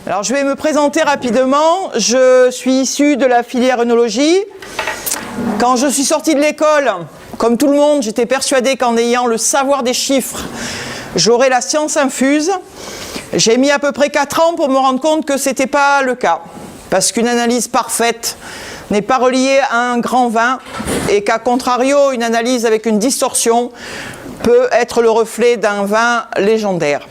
Alors je vais me présenter rapidement. Je suis issue de la filière œnologie. Quand je suis sortie de l'école, comme tout le monde, j'étais persuadée qu'en ayant le savoir des chiffres, j'aurais la science infuse. J'ai mis à peu près 4 ans pour me rendre compte que ce n'était pas le cas. Parce qu'une analyse parfaite n'est pas reliée à un grand vin et qu'à contrario, une analyse avec une distorsion peut être le reflet d'un vin légendaire.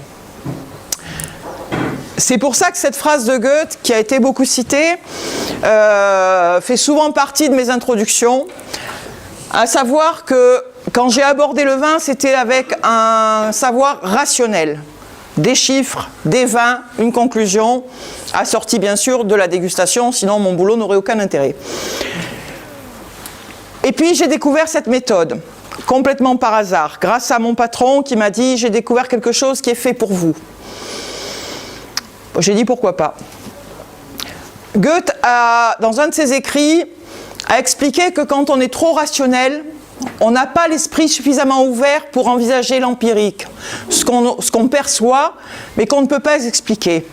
C'est pour ça que cette phrase de Goethe, qui a été beaucoup citée, fait souvent partie de mes introductions, à savoir que quand j'ai abordé le vin, c'était avec un savoir rationnel. Des chiffres, des vins, une conclusion, assortie bien sûr de la dégustation, sinon mon boulot n'aurait aucun intérêt. Et puis j'ai découvert cette méthode, complètement par hasard, grâce à mon patron qui m'a dit « j'ai découvert quelque chose qui est fait pour vous ». J'ai dit pourquoi pas. Goethe, dans un de ses écrits, a expliqué que quand on est trop rationnel, on n'a pas l'esprit suffisamment ouvert pour envisager l'empirique, ce qu'on perçoit, mais qu'on ne peut pas expliquer.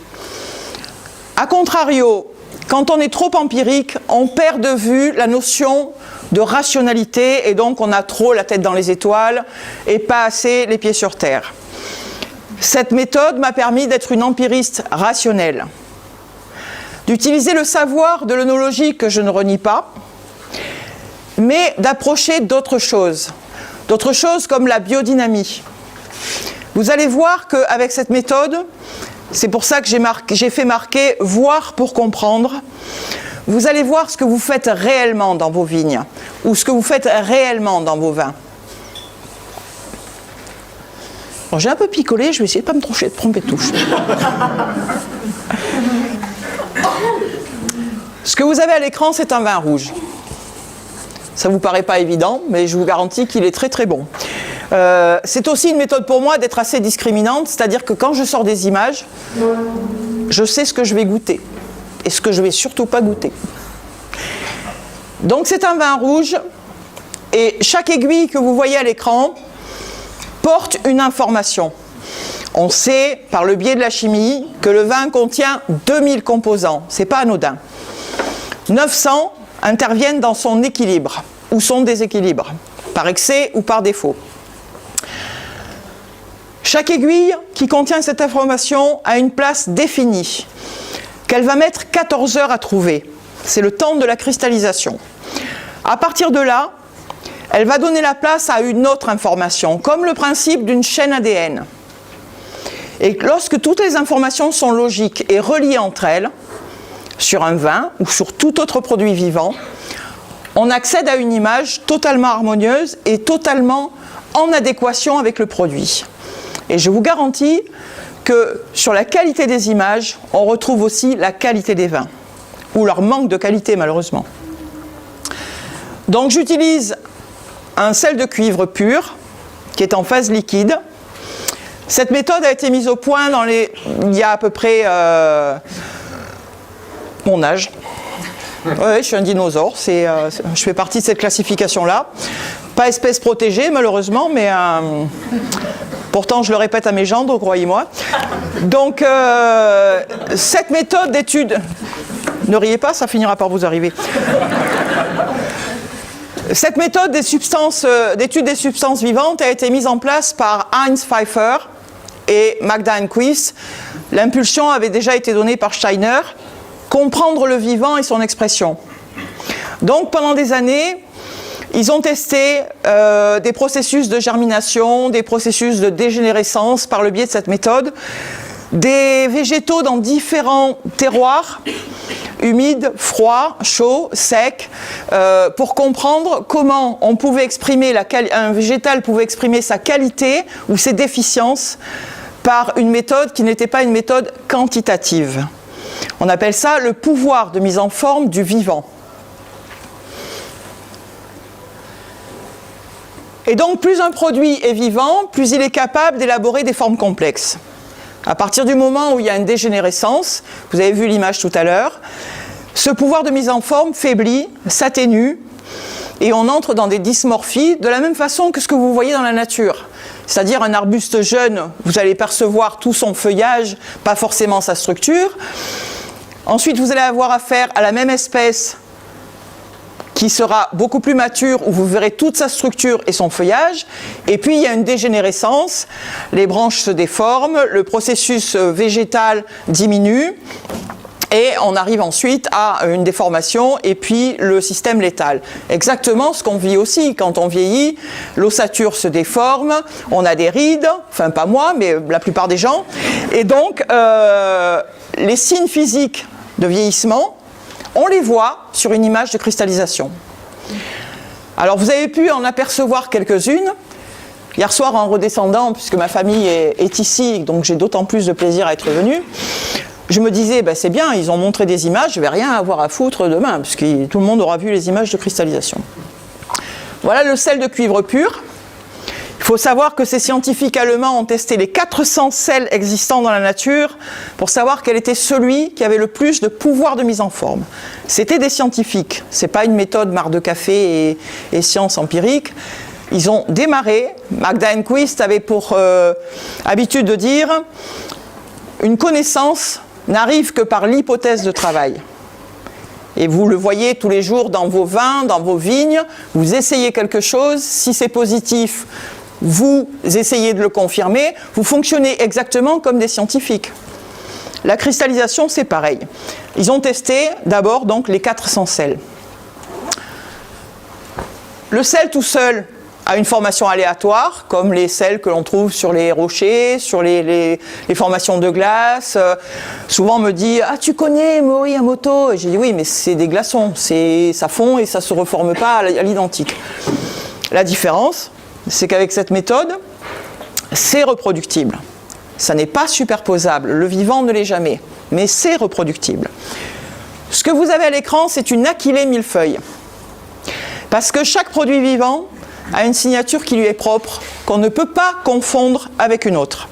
A contrario, quand on est trop empirique, on perd de vue la notion de rationalité et donc on a trop la tête dans les étoiles et pas assez les pieds sur terre. Cette méthode m'a permis d'être une empiriste rationnelle, d'utiliser le savoir de l'œnologie que je ne renie pas, mais d'approcher d'autres choses comme la biodynamie. Vous allez voir qu'avec cette méthode, c'est pour ça que j'ai fait marquer « voir pour comprendre », vous allez voir ce que vous faites réellement dans vos vignes, ou ce que vous faites réellement dans vos vins. Bon, j'ai un peu picolé, je vais essayer de ne pas me tromper de touche. Ce que vous avez à l'écran, c'est un vin rouge. Ça ne vous paraît pas évident, mais je vous garantis qu'il est très très bon. C'est aussi une méthode pour moi d'être assez discriminante, c'est-à-dire que quand je sors des images, je sais ce que je vais goûter et ce que je ne vais surtout pas goûter. Donc c'est un vin rouge et chaque aiguille que vous voyez à l'écran porte une information. On sait par le biais de la chimie que le vin contient 2000 composants, ce n'est pas anodin. 900 interviennent dans son équilibre ou son déséquilibre, par excès ou par défaut. Chaque aiguille qui contient cette information a une place définie, qu'elle va mettre 14 heures à trouver. C'est le temps de la cristallisation. À partir de là, elle va donner la place à une autre information, comme le principe d'une chaîne ADN. Et lorsque toutes les informations sont logiques et reliées entre elles, sur un vin ou sur tout autre produit vivant, on accède à une image totalement harmonieuse et totalement en adéquation avec le produit. Et je vous garantis que sur la qualité des images, on retrouve aussi la qualité des vins, ou leur manque de qualité malheureusement. Donc j'utilise un sel de cuivre pur, qui est en phase liquide. Cette méthode a été mise au point il y a à peu près mon âge. Ouais, je suis un dinosaure, je fais partie de cette classification-là. Pas espèce protégée malheureusement, mais pourtant je le répète à mes gendres, croyez-moi. Donc cette méthode d'étude, ne riez pas, ça finira par vous arriver. Cette méthode d'étude des substances vivantes a été mise en place par Heinz Pfeiffer et Magda Enquist. L'impulsion avait déjà été donnée par Steiner. Comprendre le vivant et son expression. Donc pendant des années, ils ont testé des processus de germination, des processus de dégénérescence par le biais de cette méthode, des végétaux dans différents terroirs, humides, froids, chauds, secs, pour comprendre comment on pouvait exprimer un végétal pouvait exprimer sa qualité ou ses déficiences par une méthode qui n'était pas une méthode quantitative. On appelle ça le pouvoir de mise en forme du vivant. Et donc, plus un produit est vivant, plus il est capable d'élaborer des formes complexes. À partir du moment où il y a une dégénérescence, vous avez vu l'image tout à l'heure, ce pouvoir de mise en forme faiblit, s'atténue, et on entre dans des dysmorphies de la même façon que ce que vous voyez dans la nature. C'est-à-dire un arbuste jeune, vous allez percevoir tout son feuillage, pas forcément sa structure. Ensuite, vous allez avoir affaire à la même espèce qui sera beaucoup plus mature, où vous verrez toute sa structure et son feuillage. Et puis, il y a une dégénérescence, les branches se déforment, le processus végétal diminue, et on arrive ensuite à une déformation et puis le système létal. Exactement ce qu'on vit aussi. Quand on vieillit, l'ossature se déforme, on a des rides, enfin pas moi, mais la plupart des gens. Et donc, les signes physiques de vieillissement, on les voit sur une image de cristallisation. Alors vous avez pu en apercevoir quelques-unes. Hier soir, en redescendant, puisque ma famille est ici, donc j'ai d'autant plus de plaisir à être venu, je me disais, ben c'est bien, ils ont montré des images, je ne vais rien avoir à foutre demain, puisque tout le monde aura vu les images de cristallisation. Voilà le sel de cuivre pur. Il faut savoir que ces scientifiques allemands ont testé les 400 sels existants dans la nature pour savoir quel était celui qui avait le plus de pouvoir de mise en forme. C'était des scientifiques, ce n'est pas une méthode marc de café et science empirique. Ils ont démarré, Magda Enquist avait pour habitude de dire « Une connaissance n'arrive que par l'hypothèse de travail ». Et vous le voyez tous les jours dans vos vins, dans vos vignes, vous essayez quelque chose, si c'est positif, vous essayez de le confirmer, vous fonctionnez exactement comme des scientifiques. La cristallisation, c'est pareil. Ils ont testé d'abord donc les 400 sels. Le sel tout seul a une formation aléatoire, comme les sels que l'on trouve sur les rochers, sur les formations de glace. Souvent on me dit « Ah, tu connais Morimoto ?» Et j'ai dit « Oui, mais c'est des glaçons, ça fond et ça ne se reforme pas à l'identique. » La différence, c'est qu'avec cette méthode, c'est reproductible. Ça n'est pas superposable, le vivant ne l'est jamais, mais c'est reproductible. Ce que vous avez à l'écran, c'est une achillée millefeuille. Parce que chaque produit vivant a une signature qui lui est propre, qu'on ne peut pas confondre avec une autre.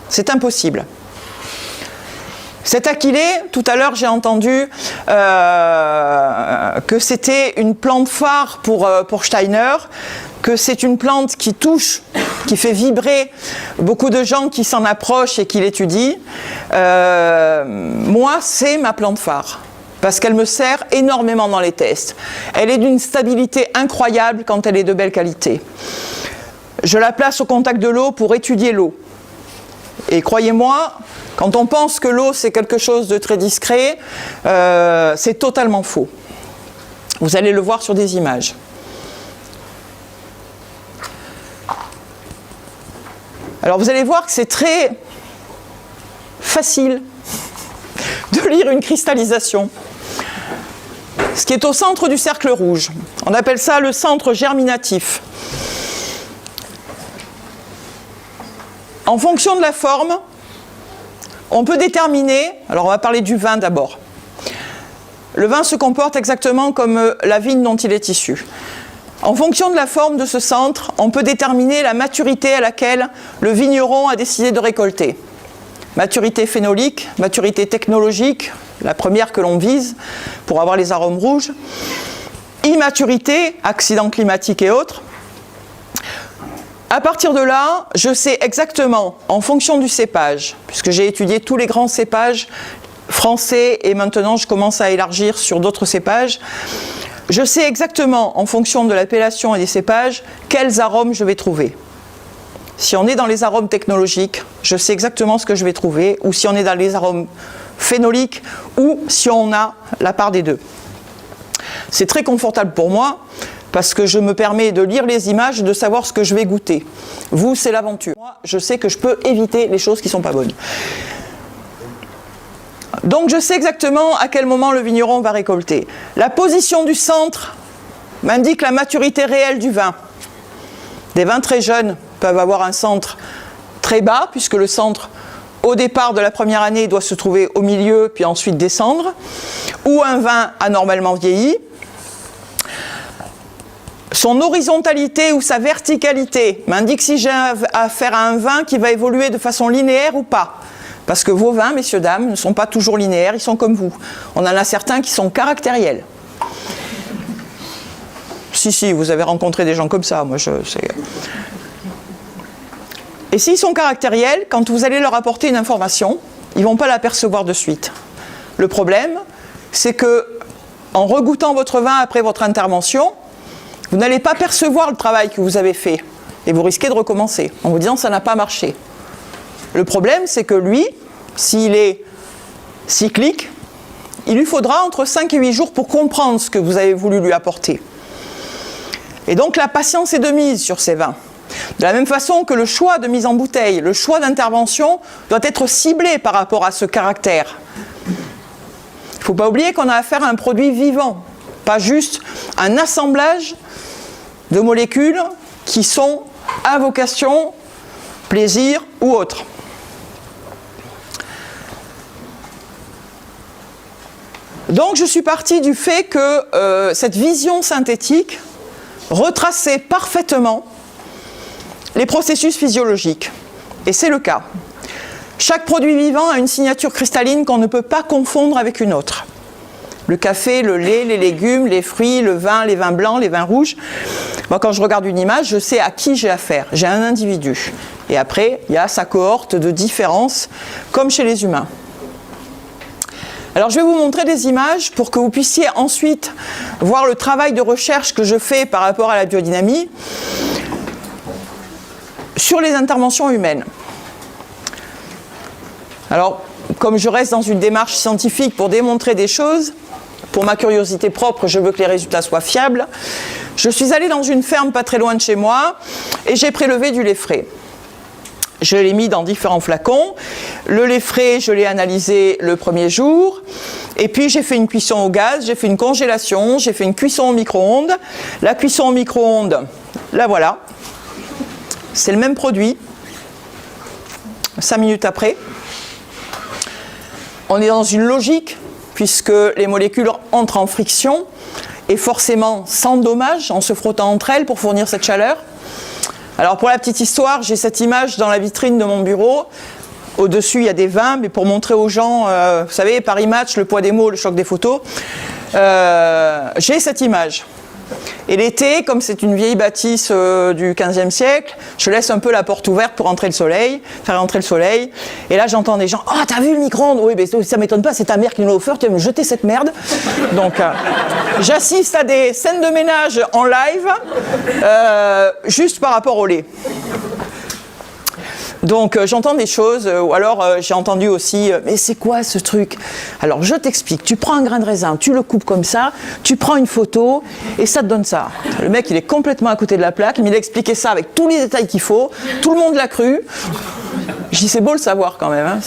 C'est impossible. Cette achillée, tout à l'heure j'ai entendu que c'était une plante phare pour Steiner, que c'est une plante qui touche, qui fait vibrer beaucoup de gens qui s'en approchent et qui l'étudient. Moi, c'est ma plante phare. Parce qu'elle me sert énormément dans les tests. Elle est d'une stabilité incroyable quand elle est de belle qualité. Je la place au contact de l'eau pour étudier l'eau. Et croyez-moi, quand on pense que l'eau c'est quelque chose de très discret, c'est totalement faux. Vous allez le voir sur des images. Alors vous allez voir que c'est très facile de lire une cristallisation. Ce qui est au centre du cercle rouge. On appelle ça le centre germinatif. En fonction de la forme, on peut déterminer, alors on va parler du vin d'abord. Le vin se comporte exactement comme la vigne dont il est issu. En fonction de la forme de ce centre, on peut déterminer la maturité à laquelle le vigneron a décidé de récolter. Maturité phénolique, maturité technologique, la première que l'on vise pour avoir les arômes rouges. Immaturité, accidents climatiques et autres. À partir de là, je sais exactement, en fonction du cépage, puisque j'ai étudié tous les grands cépages français et maintenant je commence à élargir sur d'autres cépages, je sais exactement, en fonction de l'appellation et des cépages, quels arômes je vais trouver. Si on est dans les arômes technologiques, je sais exactement ce que je vais trouver, ou si on est dans les arômes phénoliques, ou si on a la part des deux. C'est très confortable pour moi, parce que je me permets de lire les images et de savoir ce que je vais goûter. Vous, c'est l'aventure. Moi, je sais que je peux éviter les choses qui ne sont pas bonnes. Donc je sais exactement à quel moment le vigneron va récolter. La position du centre m'indique la maturité réelle du vin. Des vins très jeunes peuvent avoir un centre très bas, puisque le centre, au départ de la première année, doit se trouver au milieu, puis ensuite descendre, ou un vin anormalement vieilli. Son horizontalité ou sa verticalité m'indique si j'ai affaire à un vin qui va évoluer de façon linéaire ou pas. Parce que vos vins, messieurs, dames, ne sont pas toujours linéaires, ils sont comme vous. On en a certains qui sont caractériels. Si, vous avez rencontré des gens comme ça, moi je sais. Et s'ils sont caractériels, quand vous allez leur apporter une information, ils ne vont pas la percevoir de suite. Le problème, c'est que en regoûtant votre vin après votre intervention, vous n'allez pas percevoir le travail que vous avez fait. Et vous risquez de recommencer en vous disant ça n'a pas marché. Le problème, c'est que lui, s'il est cyclique, il lui faudra entre 5 et 8 jours pour comprendre ce que vous avez voulu lui apporter. Et donc la patience est de mise sur ces vins. De la même façon que le choix de mise en bouteille, le choix d'intervention doit être ciblé par rapport à ce caractère. Il ne faut pas oublier qu'on a affaire à un produit vivant, pas juste un assemblage de molécules qui sont à vocation, plaisir ou autre. Donc je suis partie du fait que cette vision synthétique retraçait parfaitement les processus physiologiques. Et c'est le cas. Chaque produit vivant a une signature cristalline qu'on ne peut pas confondre avec une autre. Le café, le lait, les légumes, les fruits, le vin, les vins blancs, les vins rouges. Moi, quand je regarde une image, je sais à qui j'ai affaire. J'ai un individu. Et après, il y a sa cohorte de différences, comme chez les humains. Alors, je vais vous montrer des images pour que vous puissiez ensuite voir le travail de recherche que je fais par rapport à la biodynamie sur les interventions humaines. Alors, comme je reste dans une démarche scientifique pour démontrer des choses, pour ma curiosité propre, je veux que les résultats soient fiables, je suis allée dans une ferme pas très loin de chez moi et j'ai prélevé du lait frais. Je l'ai mis dans différents flacons. Le lait frais, je l'ai analysé le premier jour. Et puis j'ai fait une cuisson au gaz, j'ai fait une congélation, j'ai fait une cuisson au micro-ondes. La cuisson au micro-ondes, la voilà. C'est le même produit. 5 minutes après. On est dans une logique, puisque les molécules entrent en friction, et forcément sans dommage, en se frottant entre elles pour fournir cette chaleur. Alors pour la petite histoire, j'ai cette image dans la vitrine de mon bureau. Au-dessus, il y a des vins, mais pour montrer aux gens, vous savez, Paris Match, le poids des mots, le choc des photos, j'ai cette image. Et l'été, comme c'est une vieille bâtisse du XVe siècle, je laisse un peu la porte ouverte pour entrer le soleil, faire entrer le soleil. Et là, j'entends des gens « Oh, t'as vu le micro-ondes ?» Oui, mais ça m'étonne pas, c'est ta mère qui nous l'a offert, tu vas me jeter cette merde. Donc, j'assiste à des scènes de ménage en live, juste par rapport au lait. Donc j'entends des choses, ou alors j'ai entendu aussi « Mais c'est quoi ce truc ?» Alors je t'explique, tu prends un grain de raisin, tu le coupes comme ça, tu prends une photo et ça te donne ça. Le mec il est complètement à côté de la plaque, mais il a expliqué ça avec tous les détails qu'il faut, tout le monde l'a cru. Je dis c'est beau le savoir quand même, hein.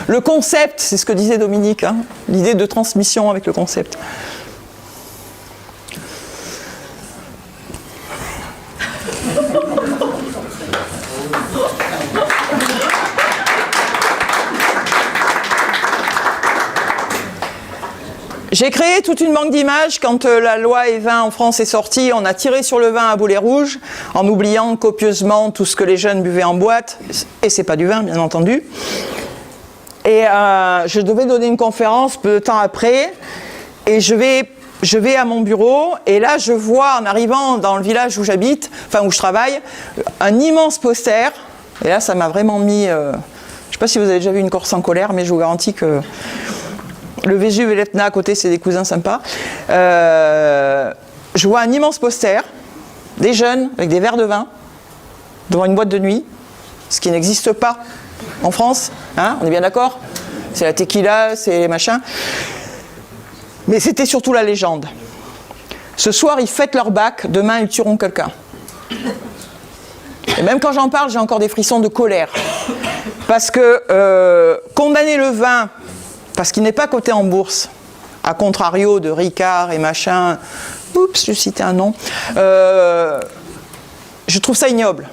Le concept, c'est ce que disait Dominique, hein, l'idée de transmission avec le concept. J'ai créé toute une banque d'images quand la loi E20 en France est sortie. On a tiré sur le vin à boulet rouge en oubliant copieusement tout ce que les jeunes buvaient en boîte. Et c'est pas du vin, bien entendu. Et je devais donner une conférence peu de temps après. Et je vais à mon bureau. Et là, je vois, en arrivant dans le village où j'habite, enfin où je travaille, un immense poster. Et là, ça m'a vraiment mis... je ne sais pas si vous avez déjà vu une Corse en colère, mais je vous garantis que... Le Vésuve et l'Etna à côté, c'est des cousins sympas. Je vois un immense poster, des jeunes avec des verres de vin, devant une boîte de nuit, ce qui n'existe pas en France, hein, on est bien d'accord? C'est la tequila, c'est les machins. Mais c'était surtout la légende. Ce soir, ils fêtent leur bac, demain, ils tueront quelqu'un. Et même quand j'en parle, j'ai encore des frissons de colère. Parce que condamner le vin... Parce qu'il n'est pas coté en bourse, à contrario de Ricard et machin, oups, je citais un nom, je trouve ça ignoble.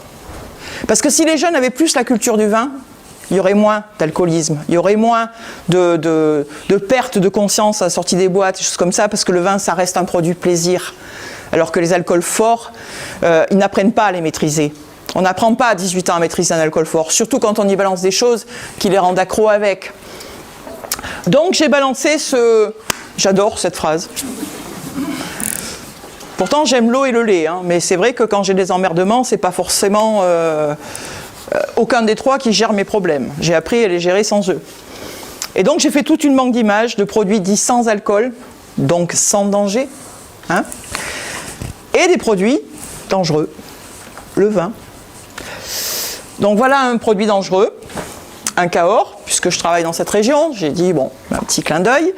Parce que si les jeunes avaient plus la culture du vin, il y aurait moins d'alcoolisme, il y aurait moins de perte de conscience à la sortie des boîtes, des choses comme ça, parce que le vin, ça reste un produit plaisir. Alors que les alcools forts, ils n'apprennent pas à les maîtriser. On n'apprend pas à 18 ans à maîtriser un alcool fort, surtout quand on y balance des choses qui les rendent accros avec. Donc j'ai balancé ce... J'adore cette phrase. Pourtant, j'aime l'eau et le lait, hein, mais c'est vrai que quand j'ai des emmerdements, c'est pas forcément aucun des trois qui gère mes problèmes. J'ai appris à les gérer sans eux. Et donc, j'ai fait toute une banque d'images de produits dits sans alcool, donc sans danger, hein, et des produits dangereux, le vin. Donc voilà un produit dangereux, un Cahors, puisque je travaille dans cette région. J'ai dit, bon, un petit clin d'œil.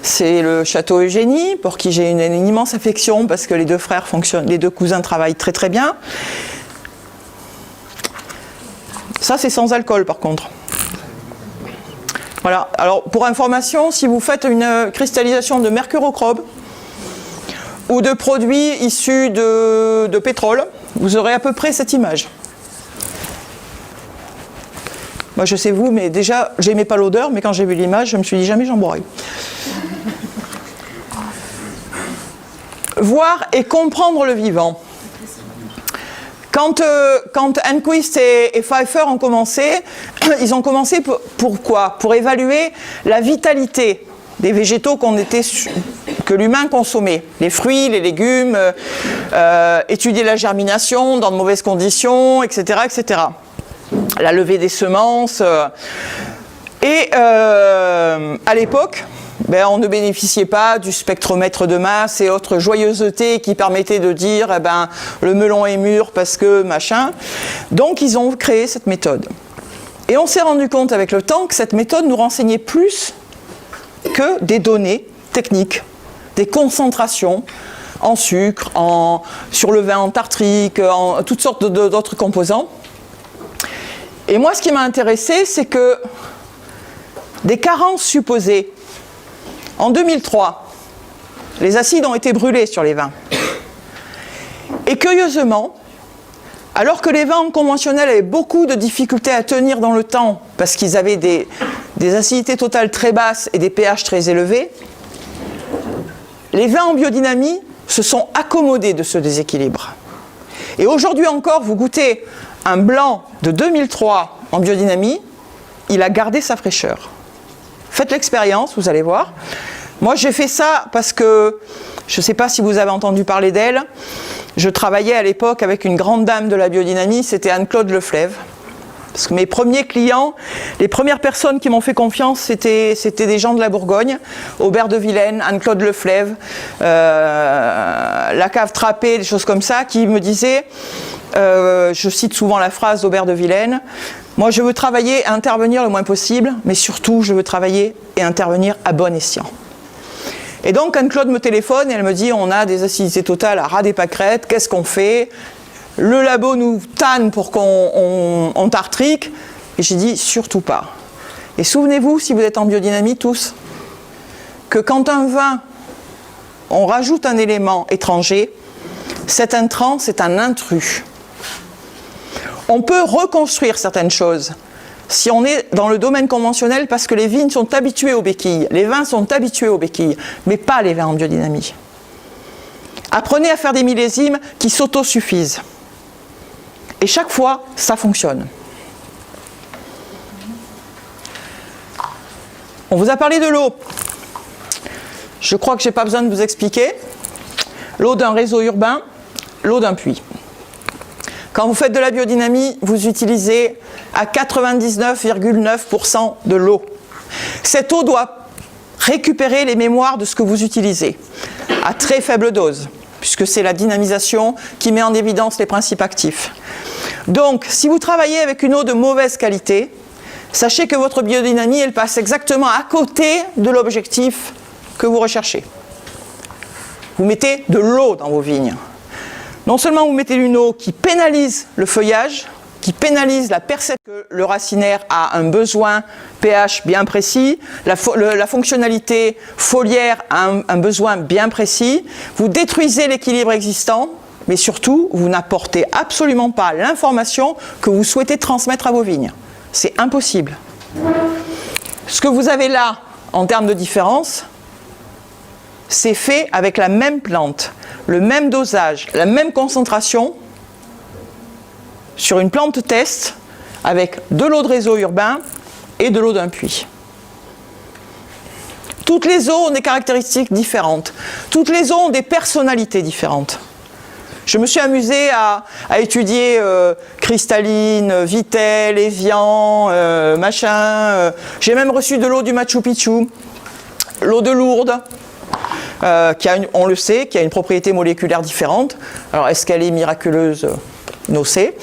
C'est le château Eugénie, pour qui j'ai une immense affection, parce que les deux frères fonctionnent, les deux cousins travaillent très très bien. Ça, c'est sans alcool, par contre. Voilà. Alors, pour information, si vous faites une cristallisation de mercurochrome ou de produits issus de pétrole, vous aurez à peu près cette image. Moi, je sais vous, mais déjà, j'aimais pas l'odeur, mais quand j'ai vu l'image, je me suis dit jamais j'en boirai. Voir et comprendre le vivant. Quand Enquist et Pfeiffer ont commencé, ils ont commencé pour quoi? Pour évaluer la vitalité des végétaux que l'humain consommait. Les fruits, les légumes, étudier la germination dans de mauvaises conditions, etc., etc. La levée des semences. Et à l'époque, on ne bénéficiait pas du spectromètre de masse et autres joyeusetés qui permettaient de dire le melon est mûr parce que machin. Donc ils ont créé cette méthode. Et on s'est rendu compte avec le temps que cette méthode nous renseignait plus que des données techniques, des concentrations en sucre, sur le vin en tartrique, en toutes sortes d'autres composants. Et moi, ce qui m'a intéressé, c'est que des carences supposées. En 2003, les acides ont été brûlés sur les vins. Et curieusement, alors que les vins conventionnels avaient beaucoup de difficultés à tenir dans le temps, parce qu'ils avaient des acidités totales très basses et des pH très élevés, les vins en biodynamie se sont accommodés de ce déséquilibre. Et aujourd'hui encore, vous goûtez un blanc de 2003 en biodynamie, il a gardé sa fraîcheur. Faites l'expérience, vous allez voir. Moi, j'ai fait ça parce que, je ne sais pas si vous avez entendu parler d'elle, je travaillais à l'époque avec une grande dame de la biodynamie, c'était Anne-Claude Leflève. Parce que mes premiers clients, les premières personnes qui m'ont fait confiance, c'était des gens de la Bourgogne, Aubert de Vilaine, Anne-Claude Leflève, la cave Trappée, des choses comme ça, qui me disaient, je cite souvent la phrase d'Aubert de Vilaine, moi je veux travailler et intervenir le moins possible, mais surtout je veux travailler et intervenir à bon escient. Et donc Anne-Claude me téléphone et elle me dit, on a des acidités totales à ras des pâquerettes, qu'est-ce qu'on fait ? Le labo nous tanne pour qu'on tartrique. Et j'ai dit, surtout pas. Et souvenez-vous, si vous êtes en biodynamie tous, que quand un vin, on rajoute un élément étranger, cet intrant, c'est un intrus. On peut reconstruire certaines choses si on est dans le domaine conventionnel parce que les vignes sont habituées aux béquilles, les vins sont habitués aux béquilles, mais pas les vins en biodynamie. Apprenez à faire des millésimes qui s'autosuffisent. Et chaque fois, ça fonctionne. On vous a parlé de l'eau. Je crois que je n'ai pas besoin de vous expliquer. L'eau d'un réseau urbain, l'eau d'un puits. Quand vous faites de la biodynamie, vous utilisez à 99,9% de l'eau. Cette eau doit récupérer les mémoires de ce que vous utilisez, à très faible dose, puisque c'est la dynamisation qui met en évidence les principes actifs. Donc, si vous travaillez avec une eau de mauvaise qualité, sachez que votre biodynamie, elle passe exactement à côté de l'objectif que vous recherchez. Vous mettez de l'eau dans vos vignes. Non seulement vous mettez une eau qui pénalise le feuillage, qui pénalise la perception que le racinaire a un besoin pH bien précis, la fonctionnalité foliaire a un besoin bien précis, vous détruisez l'équilibre existant, mais surtout, vous n'apportez absolument pas l'information que vous souhaitez transmettre à vos vignes. C'est impossible. Ce que vous avez là, en termes de différence, c'est fait avec la même plante, le même dosage, la même concentration, sur une plante test, avec de l'eau de réseau urbain et de l'eau d'un puits. Toutes les eaux ont des caractéristiques différentes. Toutes les eaux ont des personnalités différentes. Je me suis amusée à étudier cristalline, Vittel, Evian, machin. J'ai même reçu de l'eau du Machu Picchu, l'eau de Lourdes, on le sait, qui a une propriété moléculaire différente. Alors, est-ce qu'elle est miraculeuse? No sait.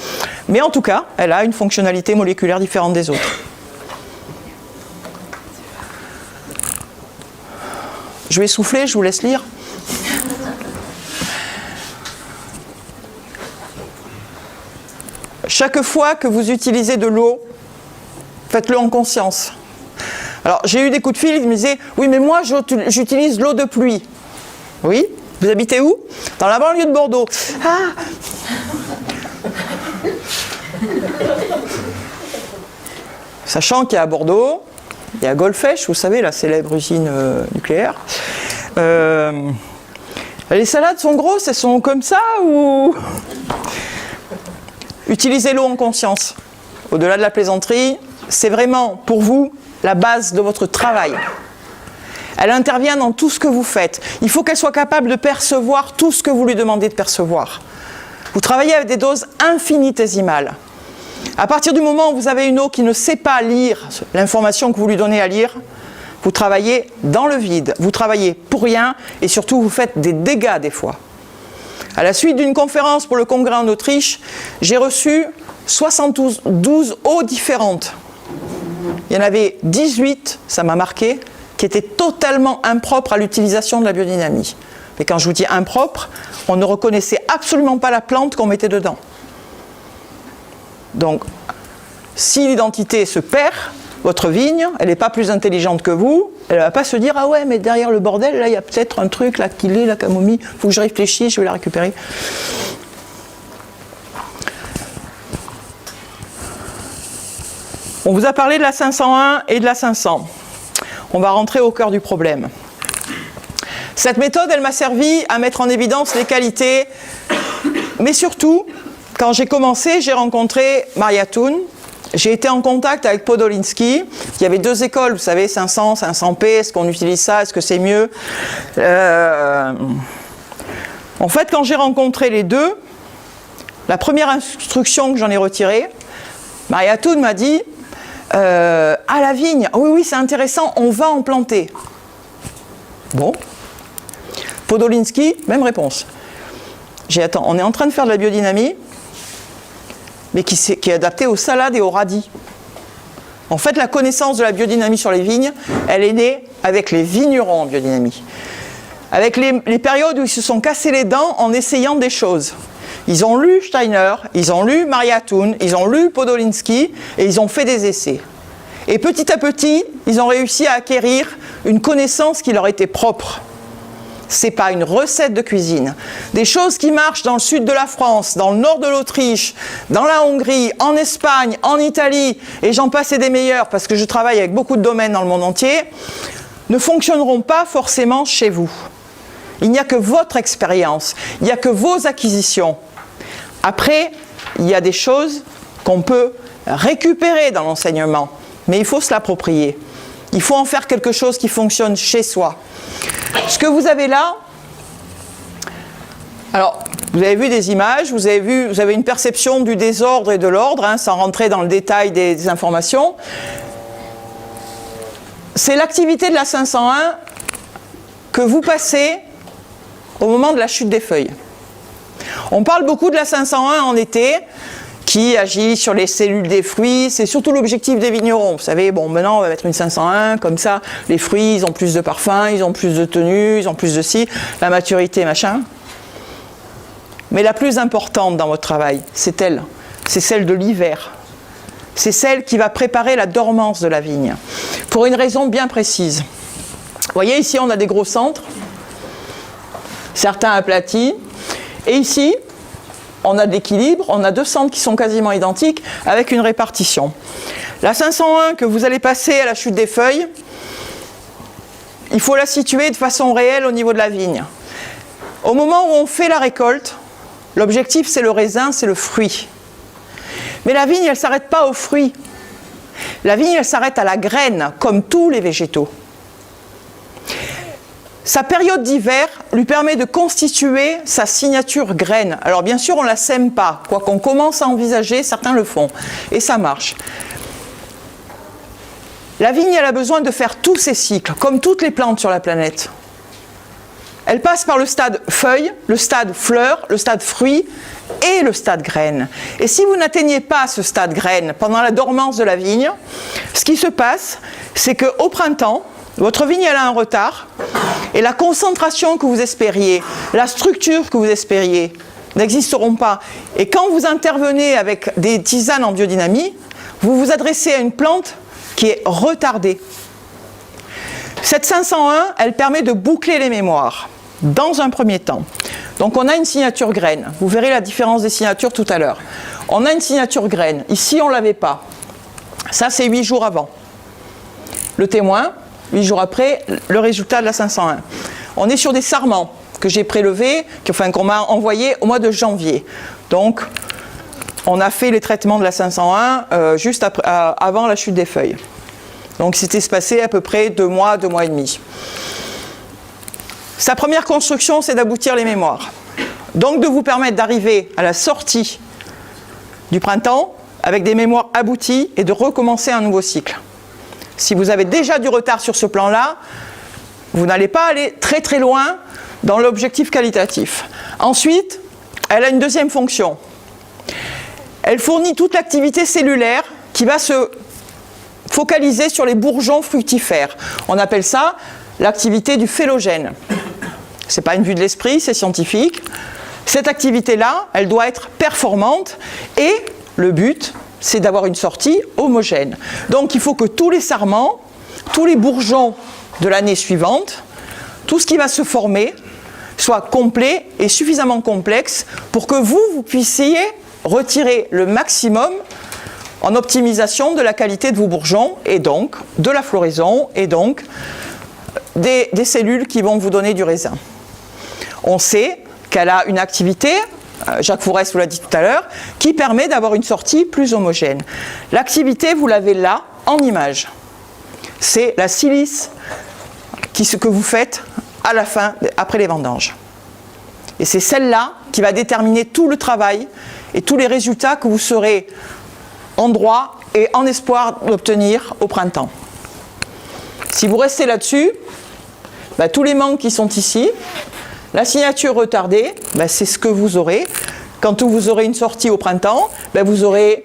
Mais en tout cas, elle a une fonctionnalité moléculaire différente des autres. Je vais souffler, je vous laisse lire. Chaque fois que vous utilisez de l'eau, faites-le en conscience. Alors, j'ai eu des coups de fil, ils me disaient « Oui, mais moi, j'utilise l'eau de pluie. » Oui? Vous habitez où? Dans la banlieue de Bordeaux. Ah! Sachant qu'il y a à Bordeaux, il y a Golfech, vous savez, la célèbre usine nucléaire. Les salades sont grosses, elles sont comme ça ou... Utilisez l'eau en conscience. Au-delà de la plaisanterie, c'est vraiment pour vous la base de votre travail. Elle intervient dans tout ce que vous faites. Il faut qu'elle soit capable de percevoir tout ce que vous lui demandez de percevoir. Vous travaillez avec des doses infinitésimales. À partir du moment où vous avez une eau qui ne sait pas lire l'information que vous lui donnez à lire, vous travaillez dans le vide, vous travaillez pour rien et surtout vous faites des dégâts des fois. À la suite d'une conférence pour le congrès en Autriche, j'ai reçu 72 eaux différentes. Il y en avait 18, ça m'a marqué, qui étaient totalement impropres à l'utilisation de la biodynamie. Mais quand je vous dis impropre, on ne reconnaissait absolument pas la plante qu'on mettait dedans. Donc, si l'identité se perd, votre vigne, elle n'est pas plus intelligente que vous, elle ne va pas se dire « Ah ouais, mais derrière le bordel, là, il y a peut-être un truc, là, qu'il est, la camomille, il faut que je réfléchisse, je vais la récupérer. » On vous a parlé de la 501 et de la 500. On va rentrer au cœur du problème. Cette méthode, elle m'a servi à mettre en évidence les qualités, mais surtout, quand j'ai commencé, j'ai rencontré Maria Thun, j'ai été en contact avec Podoliński. Il y avait deux écoles, vous savez, 500, 500p, est-ce qu'on utilise ça, est-ce que c'est mieux? En fait, quand j'ai rencontré les deux, la première instruction que j'en ai retirée, Maria Thun m'a dit à la vigne, oui, oui, c'est intéressant, on va en planter. Bon. Podoliński, même réponse. J'ai attends, on est en train de faire de la biodynamie, mais qui est adaptée aux salades et aux radis. En fait, la connaissance de la biodynamie sur les vignes, elle est née avec les vignerons en biodynamie. Avec les périodes où ils se sont cassés les dents en essayant des choses. Ils ont lu Steiner, ils ont lu Maria Thun, ils ont lu Podoliński et ils ont fait des essais. Et petit à petit, ils ont réussi à acquérir une connaissance qui leur était propre. C'est pas une recette de cuisine. Des choses qui marchent dans le sud de la France, dans le nord de l'Autriche, dans la Hongrie, en Espagne, en Italie, et j'en passe et des meilleurs parce que je travaille avec beaucoup de domaines dans le monde entier, ne fonctionneront pas forcément chez vous. Il n'y a que votre expérience, il n'y a que vos acquisitions. Après, il y a des choses qu'on peut récupérer dans l'enseignement, mais il faut se l'approprier. Il faut en faire quelque chose qui fonctionne chez soi. Ce que vous avez là, alors vous avez vu des images, vous avez une perception du désordre et de l'ordre, hein, sans rentrer dans le détail des informations. C'est l'activité de la 501 que vous passez au moment de la chute des feuilles. On parle beaucoup de la 501 en été, qui agit sur les cellules des fruits, c'est surtout l'objectif des vignerons. Vous savez, bon, maintenant on va mettre une 501, comme ça, les fruits, ils ont plus de parfum, ils ont plus de tenue, ils ont plus de ci, la maturité, machin. Mais la plus importante dans votre travail, c'est elle. C'est celle de l'hiver. C'est celle qui va préparer la dormance de la vigne. Pour une raison bien précise. Vous voyez, ici, on a des gros centres, certains aplatis, et ici, on a de l'équilibre, on a deux centres qui sont quasiment identiques avec une répartition. La 501 que vous allez passer à la chute des feuilles, il faut la situer de façon réelle au niveau de la vigne. Au moment où on fait la récolte, l'objectif c'est le raisin, c'est le fruit. Mais la vigne, elle ne s'arrête pas au fruit. La vigne, elle s'arrête à la graine, comme tous les végétaux. sa période d'hiver lui permet de constituer sa signature graine. Alors bien sûr, on ne la sème pas, quoi qu'on commence à envisager, certains le font, et ça marche. La vigne, elle a besoin de faire tous ces cycles, comme toutes les plantes sur la planète. Elle passe par le stade feuille, le stade fleur, le stade fruit et le stade graine. Et si vous n'atteignez pas ce stade graine pendant la dormance de la vigne, ce qui se passe, c'est qu'au printemps, votre vigne elle a un retard et la concentration que vous espériez, la structure que vous espériez n'existeront pas. Et quand vous intervenez avec des tisanes en biodynamie, vous vous adressez à une plante qui est retardée. Cette 501, elle permet de boucler les mémoires dans un premier temps. Donc on a une signature graine. Vous verrez la différence des signatures tout à l'heure. On a une signature graine. Ici, on ne l'avait pas. Ça, c'est 8 jours avant. Le témoin, 8 jours après, le résultat de la 501. On est sur des sarments que j'ai prélevés, qu'on m'a envoyés au mois de janvier. Donc, on a fait les traitements de la 501 juste après, avant la chute des feuilles. Donc, c'était espacé à peu près 2 mois, 2 mois et demi. Sa première construction, c'est d'aboutir les mémoires. Donc, de vous permettre d'arriver à la sortie du printemps avec des mémoires abouties et de recommencer un nouveau cycle. Si vous avez déjà du retard sur ce plan-là, vous n'allez pas aller très très loin dans l'objectif qualitatif. Ensuite, elle a une deuxième fonction. Elle fournit toute l'activité cellulaire qui va se focaliser sur les bourgeons fructifères. On appelle ça l'activité du phélogène. Ce n'est pas une vue de l'esprit, c'est scientifique. Cette activité-là, elle doit être performante et le but, c'est d'avoir une sortie homogène. Donc il faut que tous les sarments, tous les bourgeons de l'année suivante, tout ce qui va se former, soit complet et suffisamment complexe pour que vous puissiez retirer le maximum en optimisation de la qualité de vos bourgeons et donc de la floraison et donc des cellules qui vont vous donner du raisin. On sait qu'elle a une activité, Jacques Fourès vous l'a dit tout à l'heure, qui permet d'avoir une sortie plus homogène. L'activité, vous l'avez là, en image. C'est la silice que vous faites à la fin, après les vendanges. Et c'est celle-là qui va déterminer tout le travail et tous les résultats que vous serez en droit et en espoir d'obtenir au printemps. Si vous restez là-dessus, tous les manques qui sont ici, la signature retardée, c'est ce que vous aurez. Quand vous aurez une sortie au printemps, vous aurez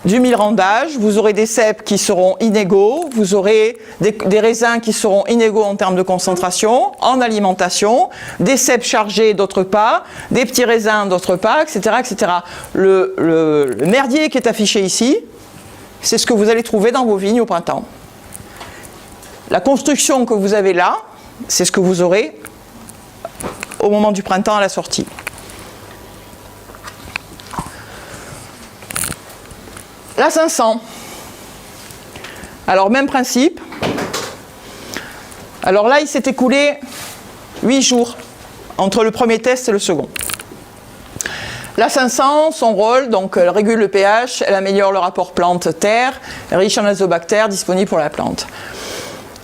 du milrandage, vous aurez des cèpes qui seront inégaux, vous aurez des raisins qui seront inégaux en termes de concentration, en alimentation, des cèpes chargés d'autre part, des petits raisins d'autre part, etc. etc. Le merdier qui est affiché ici, c'est ce que vous allez trouver dans vos vignes au printemps. La construction que vous avez là, c'est ce que vous aurez au moment du printemps à la sortie. La 500. Alors, même principe. Alors là, il s'est écoulé 8 jours entre le premier test et le second. La 500, son rôle, donc elle régule le pH, elle améliore le rapport plante-terre, riche en azobactères, disponible pour la plante.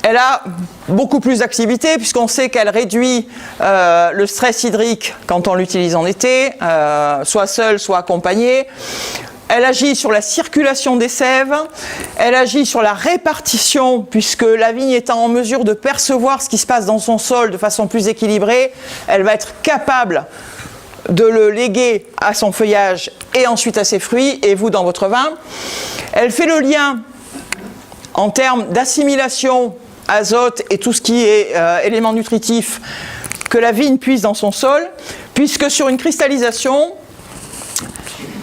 Elle a beaucoup plus d'activité puisqu'on sait qu'elle réduit le stress hydrique quand on l'utilise en été, soit seule, soit accompagnée. Elle agit sur la circulation des sèves, elle agit sur la répartition puisque la vigne étant en mesure de percevoir ce qui se passe dans son sol de façon plus équilibrée, elle va être capable de le léguer à son feuillage et ensuite à ses fruits et vous dans votre vin. Elle fait le lien en termes d'assimilation azote et tout ce qui est éléments nutritifs que la vigne puise dans son sol, puisque sur une cristallisation,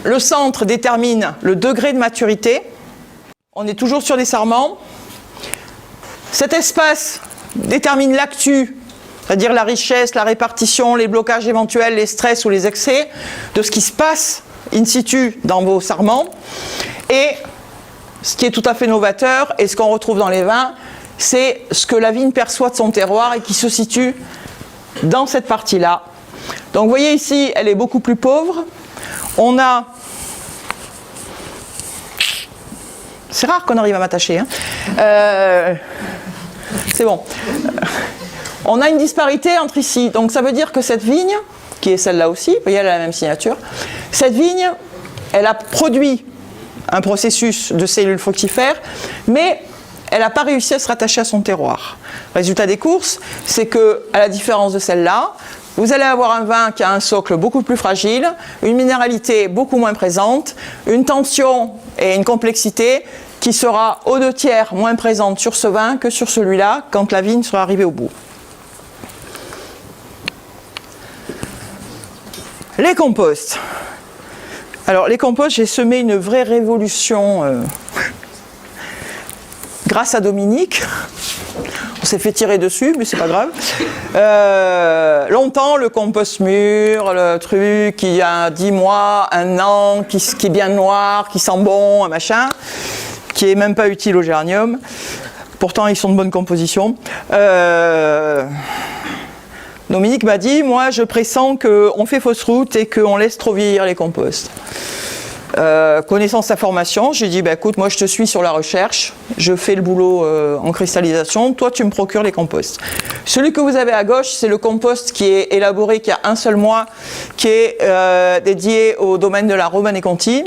le centre détermine le degré de maturité. On est toujours sur des sarments. Cet espace détermine l'actu, c'est-à-dire la richesse, la répartition, les blocages éventuels, les stress ou les excès de ce qui se passe in situ dans vos sarments. Et ce qui est tout à fait novateur et ce qu'on retrouve dans les vins, c'est ce que la vigne perçoit de son terroir et qui se situe dans cette partie-là. Donc vous voyez ici, elle est beaucoup plus pauvre. On a... C'est rare qu'on arrive à m'attacher. Hein. C'est bon. On a une disparité entre ici. Donc ça veut dire que cette vigne, qui est celle-là aussi, vous voyez, elle a la même signature, cette vigne, elle a produit un processus de cellules fructifères, mais elle n'a pas réussi à se rattacher à son terroir. Résultat des courses, c'est que, à la différence de celle-là, vous allez avoir un vin qui a un socle beaucoup plus fragile, une minéralité beaucoup moins présente, une tension et une complexité qui sera aux 2/3 moins présente sur ce vin que sur celui-là quand la vigne sera arrivée au bout. Les composts. Alors les composts, j'ai semé une vraie révolution grâce à Dominique. On s'est fait tirer dessus, mais c'est pas grave. Longtemps, le compost mûr, le truc qui a 10 mois, 1 an, qui est bien noir, qui sent bon, un machin, qui est même pas utile au géranium. Pourtant, ils sont de bonne composition. Dominique m'a dit, moi, je pressens qu'on fait fausse route et qu'on laisse trop vieillir les composts. Connaissant sa formation, j'ai dit, bah, écoute, moi je te suis sur la recherche, je fais le boulot en cristallisation, toi tu me procures les composts. Celui que vous avez à gauche, c'est le compost qui est élaboré, qui a 1 seul mois, qui est dédié au domaine de la Romanée-Conti.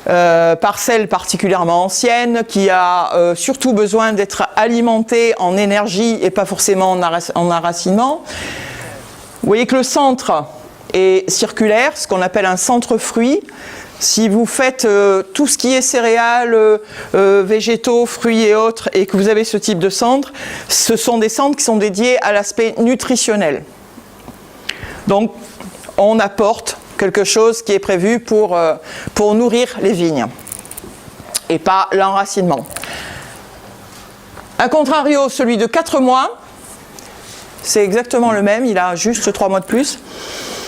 Parcelle particulièrement ancienne, qui a surtout besoin d'être alimentée en énergie et pas forcément en enracinement. Vous voyez que le centre est circulaire, ce qu'on appelle un centre fruit. Si vous faites tout ce qui est céréales, végétaux, fruits et autres, et que vous avez ce type de centre, ce sont des centres qui sont dédiés à l'aspect nutritionnel. Donc, on apporte quelque chose qui est prévu pour nourrir les vignes, et pas l'enracinement. A contrario, celui de 4 mois, c'est exactement le même, il a juste 3 mois de plus.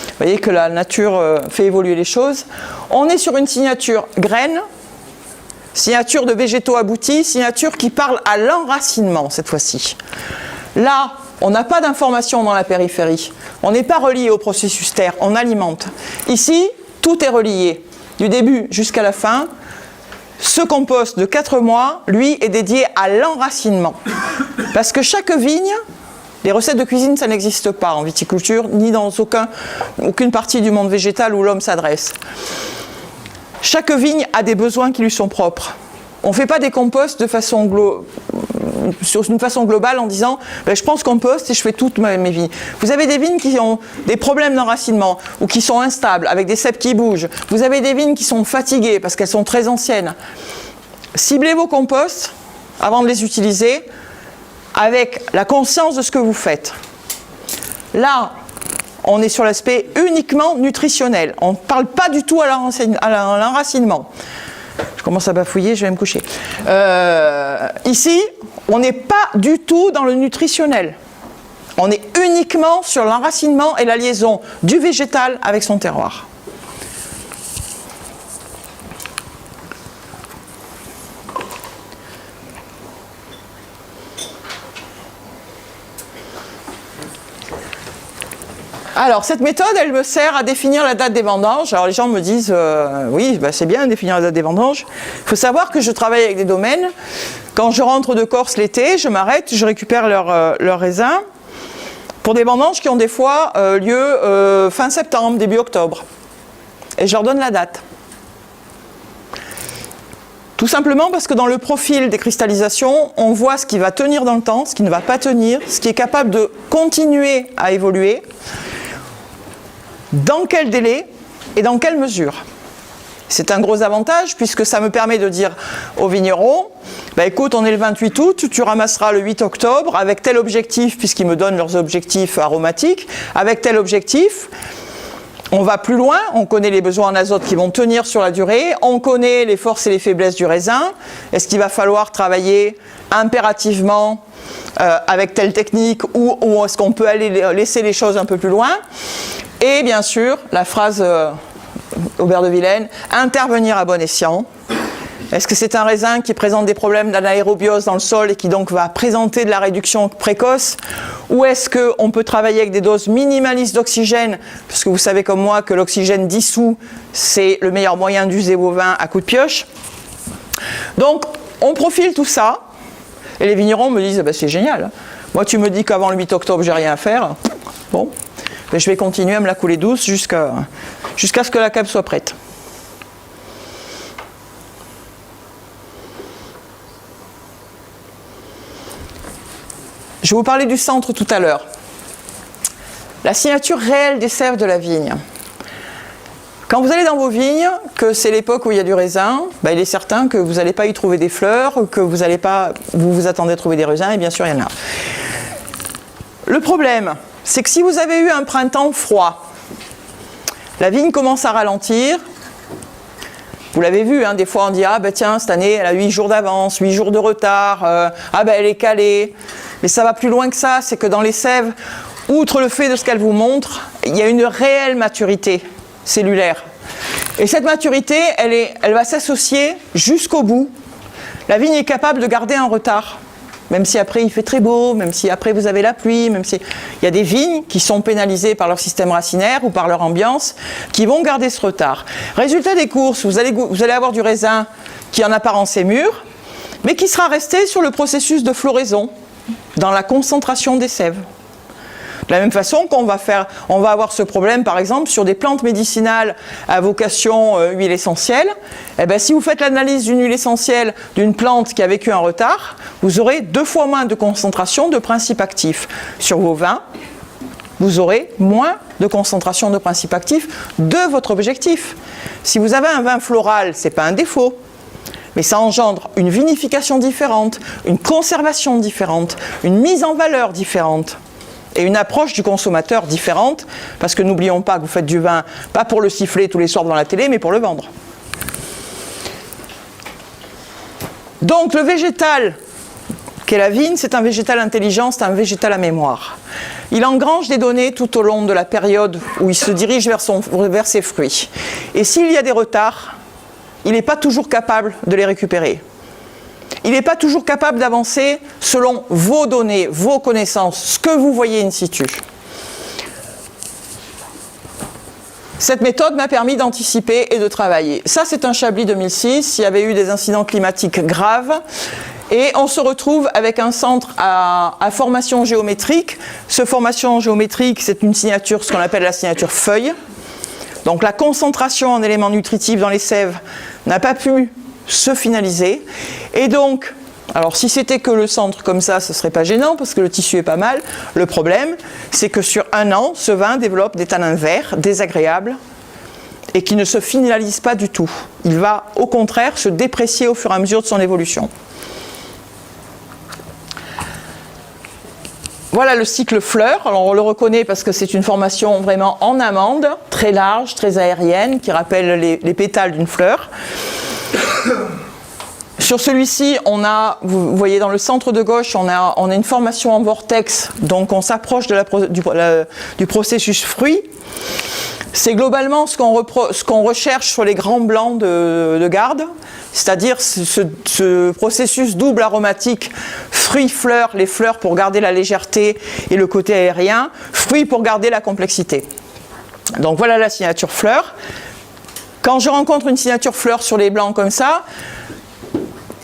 Vous voyez que la nature fait évoluer les choses. On est sur une signature graine, signature de végétaux aboutis, signature qui parle à l'enracinement cette fois-ci. Là, on n'a pas d'information dans la périphérie. On n'est pas relié au processus terre, on alimente. Ici, tout est relié, du début jusqu'à la fin. Ce compost de 4 mois, lui, est dédié à l'enracinement. Parce que chaque vigne, les recettes de cuisine, ça n'existe pas en viticulture, ni dans aucune partie du monde végétal où l'homme s'adresse. Chaque vigne a des besoins qui lui sont propres. On ne fait pas des composts sur une façon globale en disant ben, je prends ce compost et je fais toutes mes vignes. Vous avez des vignes qui ont des problèmes d'enracinement ou qui sont instables, avec des ceps qui bougent. Vous avez des vignes qui sont fatiguées parce qu'elles sont très anciennes. Ciblez vos composts avant de les utiliser avec la conscience de ce que vous faites. Là, on est sur l'aspect uniquement nutritionnel. On ne parle pas du tout à l'enracinement. Je commence à bafouiller, je vais me coucher. Ici, on n'est pas du tout dans le nutritionnel. On est uniquement sur l'enracinement et la liaison du végétal avec son terroir. Alors, cette méthode, elle me sert à définir la date des vendanges. Alors, les gens me disent, oui, bah, c'est bien de définir la date des vendanges. Il faut savoir que je travaille avec des domaines. Quand je rentre de Corse l'été, je m'arrête, je récupère leurs raisins pour des vendanges qui ont des fois lieu fin septembre, début octobre. Et je leur donne la date. Tout simplement parce que dans le profil des cristallisations, on voit ce qui va tenir dans le temps, ce qui ne va pas tenir, ce qui est capable de continuer à évoluer. Dans quel délai et dans quelle mesure? C'est un gros avantage puisque ça me permet de dire aux vignerons, bah écoute, on est le 28 août, tu ramasseras le 8 octobre avec tel objectif, puisqu'ils me donnent leurs objectifs aromatiques, avec tel objectif. On va plus loin, on connaît les besoins en azote qui vont tenir sur la durée, on connaît les forces et les faiblesses du raisin. Est-ce qu'il va falloir travailler impérativement avec telle technique ou est-ce qu'on peut aller laisser les choses un peu plus loin? Et bien sûr, la phrase Aubert de Vilaine, intervenir à bon escient. Est-ce que c'est un raisin qui présente des problèmes d'anaérobiose dans le sol et qui donc va présenter de la réduction précoce? Ou est-ce qu'on peut travailler avec des doses minimalistes d'oxygène? Parce que vous savez comme moi que l'oxygène dissous, c'est le meilleur moyen d'user vos vins à coups de pioche. Donc, on profile tout ça. Et les vignerons me disent, bah, c'est génial. Moi, tu me dis qu'avant le 8 octobre, j'ai rien à faire. Bon, mais je vais continuer à me la couler douce jusqu'à ce que la cave soit prête. Je vais vous parler du centre tout à l'heure. La signature réelle des sèves de la vigne. Quand vous allez dans vos vignes, que c'est l'époque où il y a du raisin, ben il est certain que vous n'allez pas y trouver des fleurs, que vous vous attendez à trouver des raisins, et bien sûr il y en a. Le problème, c'est que si vous avez eu un printemps froid, la vigne commence à ralentir. Vous l'avez vu, hein, des fois on dit « Ah ben tiens, cette année elle a 8 jours d'avance, 8 jours de retard, ah ben elle est calée ». Mais ça va plus loin que ça, c'est que dans les sèves, outre le fait de ce qu'elle vous montre, il y a une réelle maturité cellulaire. Et cette maturité, elle va s'associer jusqu'au bout. La vigne est capable de garder un retard, même si après il fait très beau, même si après vous avez la pluie, même si... Il y a des vignes qui sont pénalisées par leur système racinaire ou par leur ambiance, qui vont garder ce retard. Résultat des courses, vous allez avoir du raisin qui en apparence est mûr, mais qui sera resté sur le processus de floraison, dans la concentration des sèves. De la même façon qu'on on va avoir ce problème par exemple sur des plantes médicinales à vocation huile essentielle. Eh bien, si vous faites l'analyse d'une huile essentielle d'une plante qui a vécu un retard, vous aurez 2 fois moins de concentration de principes actifs. Sur vos vins, vous aurez moins de concentration de principes actifs de votre objectif. Si vous avez un vin floral, ce n'est pas un défaut. Mais ça engendre une vinification différente, une conservation différente, une mise en valeur différente et une approche du consommateur différente, parce que n'oublions pas que vous faites du vin, pas pour le siffler tous les soirs devant la télé, mais pour le vendre. Donc le végétal qu'est la vigne, c'est un végétal intelligent, c'est un végétal à mémoire. Il engrange des données tout au long de la période où il se dirige vers ses fruits. Et s'il y a des retards, il n'est pas toujours capable de les récupérer. Il n'est pas toujours capable d'avancer selon vos données, vos connaissances, ce que vous voyez in situ. Cette méthode m'a permis d'anticiper et de travailler. Ça, c'est un Chablis 2006. Il y avait eu des incidents climatiques graves. Et on se retrouve avec un centre à formation géométrique. Ce formation géométrique, c'est une signature, ce qu'on appelle la signature feuille. Donc la concentration en éléments nutritifs dans les sèves n'a pas pu se finaliser. Et donc, alors si c'était que le centre comme ça, ce ne serait pas gênant parce que le tissu est pas mal. Le problème, c'est que sur 1 an, ce vin développe des tanins verts, désagréables, et qui ne se finalise pas du tout. Il va au contraire se déprécier au fur et à mesure de son évolution. Voilà le cycle fleur. Alors on le reconnaît parce que c'est une formation vraiment en amande, très large, très aérienne, qui rappelle les pétales d'une fleur. Sur celui-ci, vous voyez dans le centre de gauche, on a une formation en vortex, donc on s'approche du processus fruit. C'est globalement ce qu'on recherche sur les grands blancs de garde, c'est-à-dire ce processus double aromatique, fruit-fleur, les fleurs pour garder la légèreté et le côté aérien, fruit pour garder la complexité. Donc voilà la signature fleur. Quand je rencontre une signature fleur sur les blancs comme ça,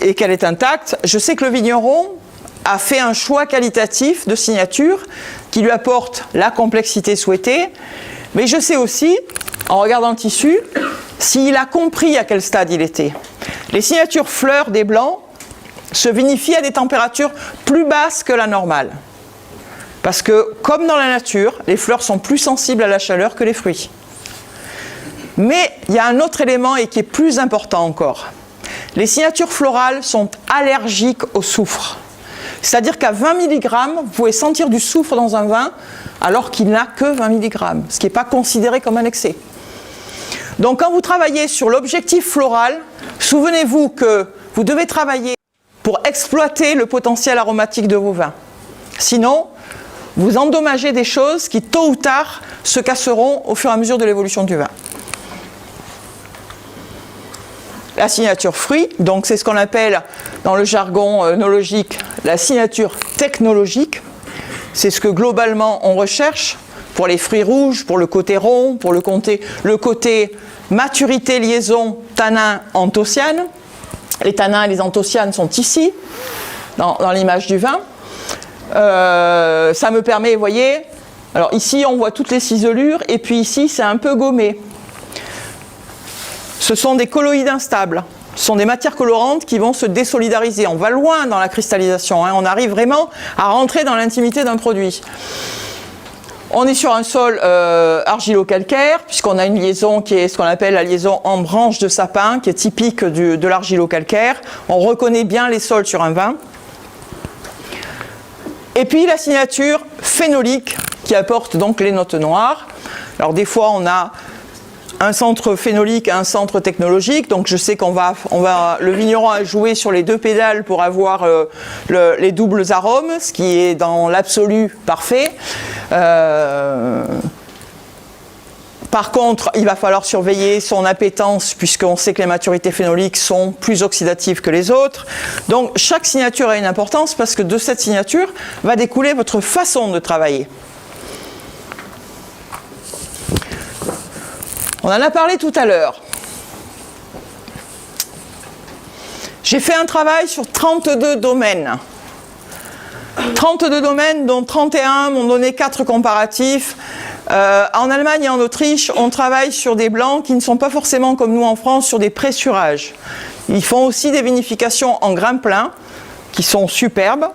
et qu'elle est intacte, je sais que le vigneron a fait un choix qualitatif de signature qui lui apporte la complexité souhaitée, mais je sais aussi, en regardant le tissu, s'il a compris à quel stade il était. Les signatures fleurs des blancs se vinifient à des températures plus basses que la normale. Parce que, comme dans la nature, les fleurs sont plus sensibles à la chaleur que les fruits. Mais il y a un autre élément et qui est plus important encore. Les signatures florales sont allergiques au soufre. C'est-à-dire qu'à 20 mg, vous pouvez sentir du soufre dans un vin alors qu'il n'a que 20 mg, ce qui n'est pas considéré comme un excès. Donc quand vous travaillez sur l'objectif floral, souvenez-vous que vous devez travailler pour exploiter le potentiel aromatique de vos vins. Sinon, vous endommagez des choses qui, tôt ou tard, se casseront au fur et à mesure de l'évolution du vin. La signature fruit, donc c'est ce qu'on appelle dans le jargon œnologique la signature technologique. C'est ce que globalement on recherche pour les fruits rouges, pour le côté rond, pour le côté maturité, liaison, tanin, anthocyanes. Les tanins et les anthocyanes sont ici, dans l'image du vin. Ça me permet, vous voyez, alors ici on voit toutes les ciselures, et puis ici c'est un peu gommé. Ce sont des colloïdes instables. Ce sont des matières colorantes qui vont se désolidariser. On va loin dans la cristallisation, hein. On arrive vraiment à rentrer dans l'intimité d'un produit. On est sur un sol argilo-calcaire, puisqu'on a une liaison qui est ce qu'on appelle la liaison en branche de sapin, qui est typique de l'argilo-calcaire. On reconnaît bien les sols sur un vin. Et puis la signature phénolique qui apporte donc les notes noires. Alors des fois on a un centre phénolique et un centre technologique, donc je sais le vigneron a joué sur les deux pédales pour avoir les doubles arômes, ce qui est dans l'absolu parfait. Par contre, il va falloir surveiller son appétence, puisqu'on sait que les maturités phénoliques sont plus oxydatives que les autres. Donc chaque signature a une importance, parce que de cette signature va découler votre façon de travailler. On en a parlé tout à l'heure. J'ai fait un travail sur 32 domaines. 32 domaines, dont 31 m'ont donné 4 comparatifs. En Allemagne et en Autriche, on travaille sur des blancs qui ne sont pas forcément comme nous en France, sur des pressurages. Ils font aussi des vinifications en grains pleins, qui sont superbes.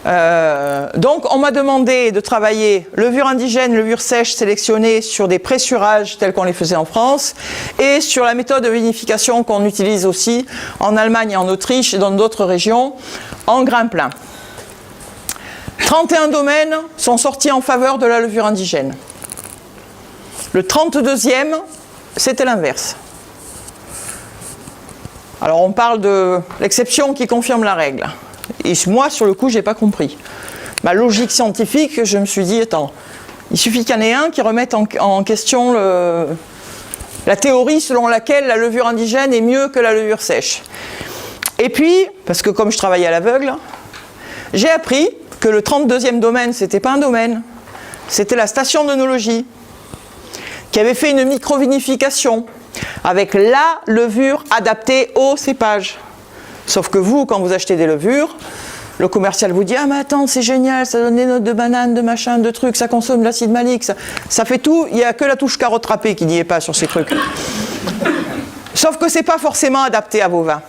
Donc on m'a demandé de travailler levure indigène, levure sèche sélectionnée sur des pressurages tels qu'on les faisait en France, et sur la méthode de vinification qu'on utilise aussi en Allemagne et en Autriche et dans d'autres régions, en grains pleins. 31 domaines sont sortis en faveur de la levure indigène. Le 32e, c'était l'inverse. Alors on parle de l'exception qui confirme la règle. Et moi, sur le coup, je n'ai pas compris. Ma logique scientifique, je me suis dit, attends, il suffit qu'il y en ait un qui remette en question la théorie selon laquelle la levure indigène est mieux que la levure sèche. Et puis, parce que comme je travaillais à l'aveugle, j'ai appris que le 32e domaine, ce n'était pas un domaine, c'était la station d'œnologie, qui avait fait une micro-vinification avec la levure adaptée au cépage. Sauf que vous, quand vous achetez des levures, le commercial vous dit « Ah mais attends, c'est génial, ça donne des notes de banane, de machin, de trucs, ça consomme de l'acide malique, ça fait tout, il n'y a que la touche carotte râpée qui n'y est pas sur ces trucs. » Sauf que ce n'est pas forcément adapté à vos vins.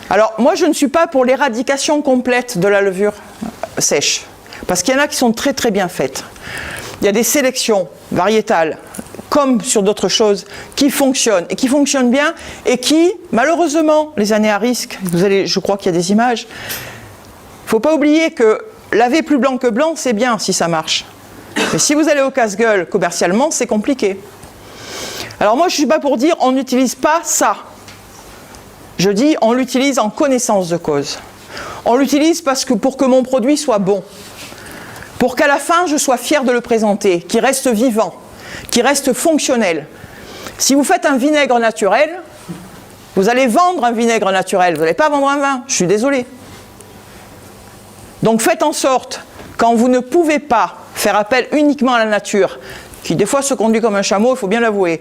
Alors moi je ne suis pas pour l'éradication complète de la levure sèche, parce qu'il y en a qui sont très très bien faites. Il y a des sélections variétales, comme sur d'autres choses, qui fonctionnent, et qui fonctionnent bien, et qui, malheureusement, les années à risque, je crois qu'il y a des images, il ne faut pas oublier que laver plus blanc que blanc, c'est bien si ça marche. Mais si vous allez au casse-gueule commercialement, c'est compliqué. Alors moi, je ne suis pas pour dire on n'utilise pas ça. Je dis on l'utilise en connaissance de cause. On l'utilise pour que mon produit soit bon. Pour qu'à la fin, je sois fier de le présenter, qu'il reste vivant, qui reste fonctionnel. Si vous faites un vinaigre naturel, vous allez vendre un vinaigre naturel, vous n'allez pas vendre un vin, je suis désolé. Donc faites en sorte, quand vous ne pouvez pas faire appel uniquement à la nature, qui des fois se conduit comme un chameau, il faut bien l'avouer,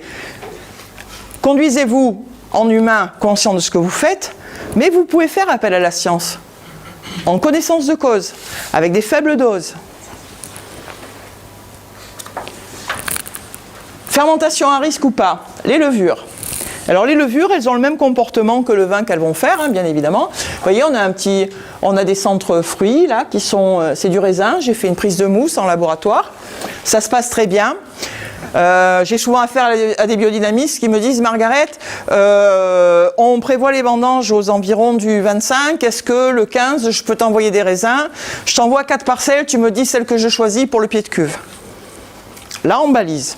conduisez-vous en humain conscient de ce que vous faites, mais vous pouvez faire appel à la science, en connaissance de cause, avec des faibles doses. Fermentation à risque ou pas? Les levures. Alors les levures, elles ont le même comportement que le vin qu'elles vont faire, hein, bien évidemment. Vous voyez, on a des centres fruits là qui sont, c'est du raisin. J'ai fait une prise de mousse en laboratoire. Ça se passe très bien. J'ai souvent affaire à des biodynamistes qui me disent Margaret, on prévoit les vendanges aux environs du 25. Est-ce que le 15, je peux t'envoyer des raisins? Je t'envoie 4 parcelles. Tu me dis celle que je choisis pour le pied de cuve. Là, on balise.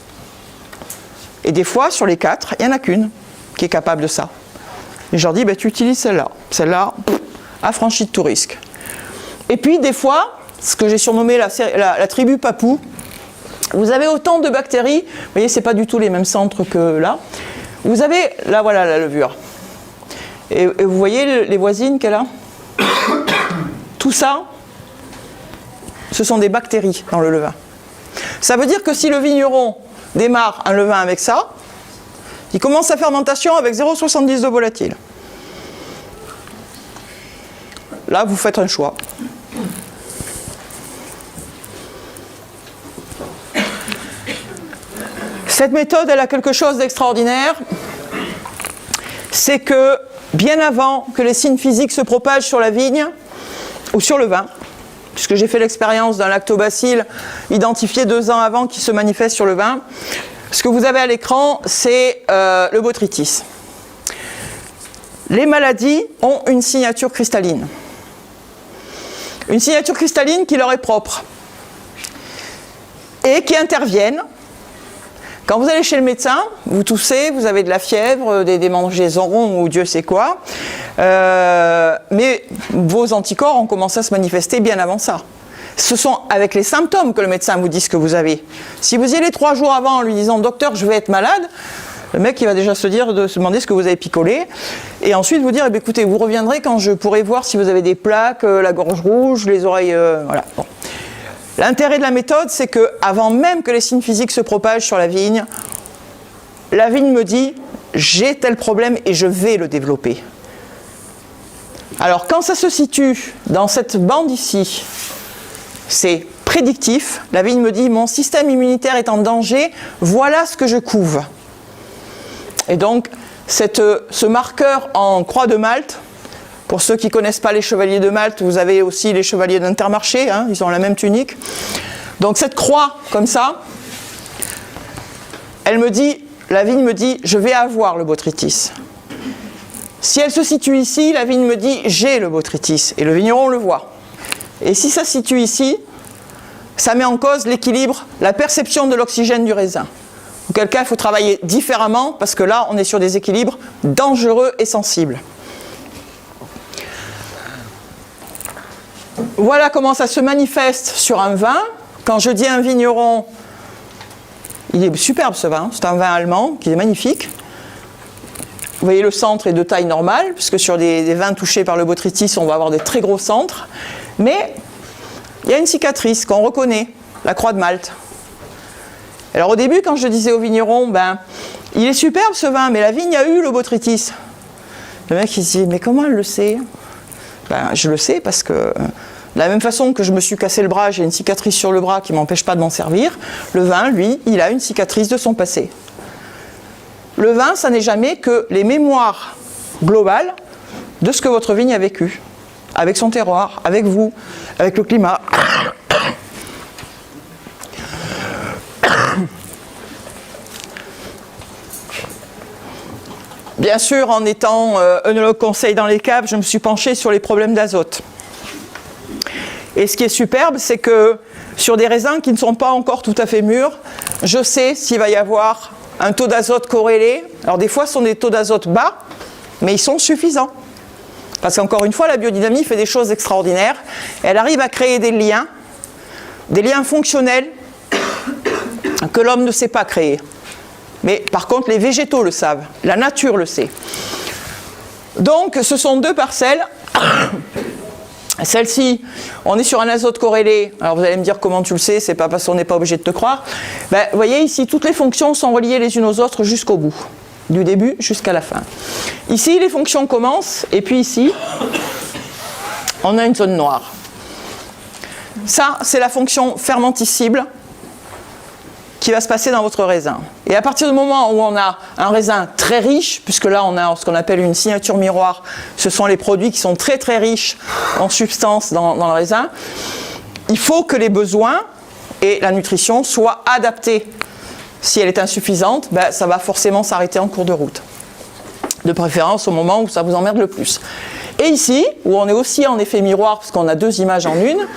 Et des fois, sur les 4, il n'y en a qu'une qui est capable de ça. Et je leur dis, ben, tu utilises celle-là. Celle-là, affranchie de tout risque. Et puis, des fois, ce que j'ai surnommé la tribu papou, vous avez autant de bactéries, vous voyez, ce n'est pas du tout les mêmes centres que là. Vous avez, là, voilà la levure. Et vous voyez les voisines qu'elle a? Tout ça, ce sont des bactéries dans le levain. Ça veut dire que si le vigneron démarre un levain avec ça, il commence sa fermentation avec 0,70 de volatile. Là, vous faites un choix. Cette méthode, elle a quelque chose d'extraordinaire, c'est que bien avant que les signes physiques se propagent sur la vigne ou sur le vin, puisque j'ai fait l'expérience d'un lactobacille identifié 2 ans avant qui se manifeste sur le vin, ce que vous avez à l'écran, c'est le botrytis. Les maladies ont une signature cristalline. Une signature cristalline qui leur est propre et qui interviennent. Quand vous allez chez le médecin, vous toussez, vous avez de la fièvre, des démangeaisons ou Dieu sait quoi, mais vos anticorps ont commencé à se manifester bien avant ça. Ce sont avec les symptômes que le médecin vous dit ce que vous avez. Si vous y allez 3 jours avant en lui disant « Docteur, je vais être malade », le mec il va déjà se demander ce que vous avez picolé, et ensuite vous dire eh bien, « Écoutez, vous reviendrez quand je pourrai voir si vous avez des plaques, la gorge rouge, les oreilles... voilà. Bon. » L'intérêt de la méthode, c'est que avant même que les signes physiques se propagent sur la vigne me dit « J'ai tel problème et je vais le développer ». Alors quand ça se situe dans cette bande ici, c'est prédictif. La vigne me dit « Mon système immunitaire est en danger, voilà ce que je couve ». Et donc ce marqueur en croix de Malte, pour ceux qui ne connaissent pas les chevaliers de Malte, vous avez aussi les chevaliers d'Intermarché, hein, ils ont la même tunique. Donc cette croix, comme ça, elle me dit, la vigne me dit, je vais avoir le botrytis. Si elle se situe ici, la vigne me dit, j'ai le botrytis. Et le vigneron le voit. Et si ça se situe ici, ça met en cause l'équilibre, la perception de l'oxygène du raisin. Auquel cas, il faut travailler différemment, parce que là, on est sur des équilibres dangereux et sensibles. Voilà comment ça se manifeste sur un vin. Quand je dis un vigneron, il est superbe ce vin, c'est un vin allemand qui est magnifique. Vous voyez, le centre est de taille normale, puisque sur des vins touchés par le botrytis, on va avoir des très gros centres. Mais il y a une cicatrice qu'on reconnaît, la croix de Malte. Alors au début, quand je disais au vigneron, il est superbe ce vin, mais la vigne a eu le botrytis. Le mec il se dit, mais comment elle le sait ? Je le sais parce que de la même façon que je me suis cassé le bras, j'ai une cicatrice sur le bras qui ne m'empêche pas de m'en servir, le vin, lui, il a une cicatrice de son passé. Le vin, ça n'est jamais que les mémoires globales de ce que votre vigne a vécu, avec son terroir, avec vous, avec le climat. Bien sûr, en étant œnologue conseil dans les caves, je me suis penchée sur les problèmes d'azote. Et ce qui est superbe, c'est que sur des raisins qui ne sont pas encore tout à fait mûrs, je sais s'il va y avoir un taux d'azote corrélé. Alors des fois, ce sont des taux d'azote bas, mais ils sont suffisants. Parce qu'encore une fois, la biodynamie fait des choses extraordinaires. Elle arrive à créer des liens fonctionnels que l'homme ne sait pas créer. Mais par contre, les végétaux le savent, la nature le sait. Donc, ce sont 2 parcelles. Celle-ci, on est sur un azote corrélé. Alors, vous allez me dire comment tu le sais, c'est pas parce qu'on n'est pas obligé de te croire. Vous voyez, ici, toutes les fonctions sont reliées les unes aux autres jusqu'au bout, du début jusqu'à la fin. Ici, les fonctions commencent, et puis ici, on a une zone noire. Ça, c'est la fonction fermenticible qui va se passer dans votre raisin. Et à partir du moment où on a un raisin très riche, puisque là on a ce qu'on appelle une signature miroir, ce sont les produits qui sont très très riches en substances dans le raisin, il faut que les besoins et la nutrition soient adaptés. Si elle est insuffisante, ça va forcément s'arrêter en cours de route. De préférence au moment où ça vous emmerde le plus. Et ici, où on est aussi en effet miroir, parce qu'on a 2 images en une,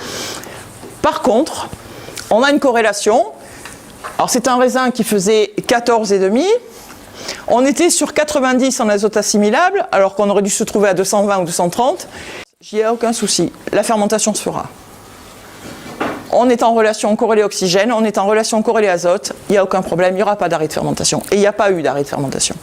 par contre, on a une corrélation. Alors c'est un raisin qui faisait 14,5. On était sur 90 en azote assimilable, alors qu'on aurait dû se trouver à 220 ou 230. J'y ai aucun souci. La fermentation se fera. On est en relation corrélée oxygène, on est en relation corrélée azote, il n'y a aucun problème, il n'y aura pas d'arrêt de fermentation. Et il n'y a pas eu d'arrêt de fermentation.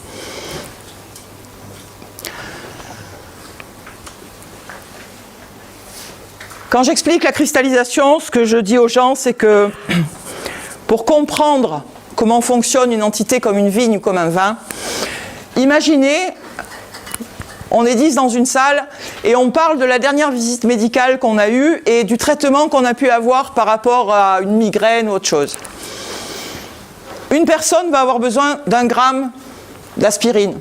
Quand j'explique la cristallisation, ce que je dis aux gens, c'est que pour comprendre comment fonctionne une entité comme une vigne ou comme un vin, imaginez, on est 10 dans une salle et on parle de la dernière visite médicale qu'on a eue et du traitement qu'on a pu avoir par rapport à une migraine ou autre chose. Une personne va avoir besoin d'1 gramme d'aspirine,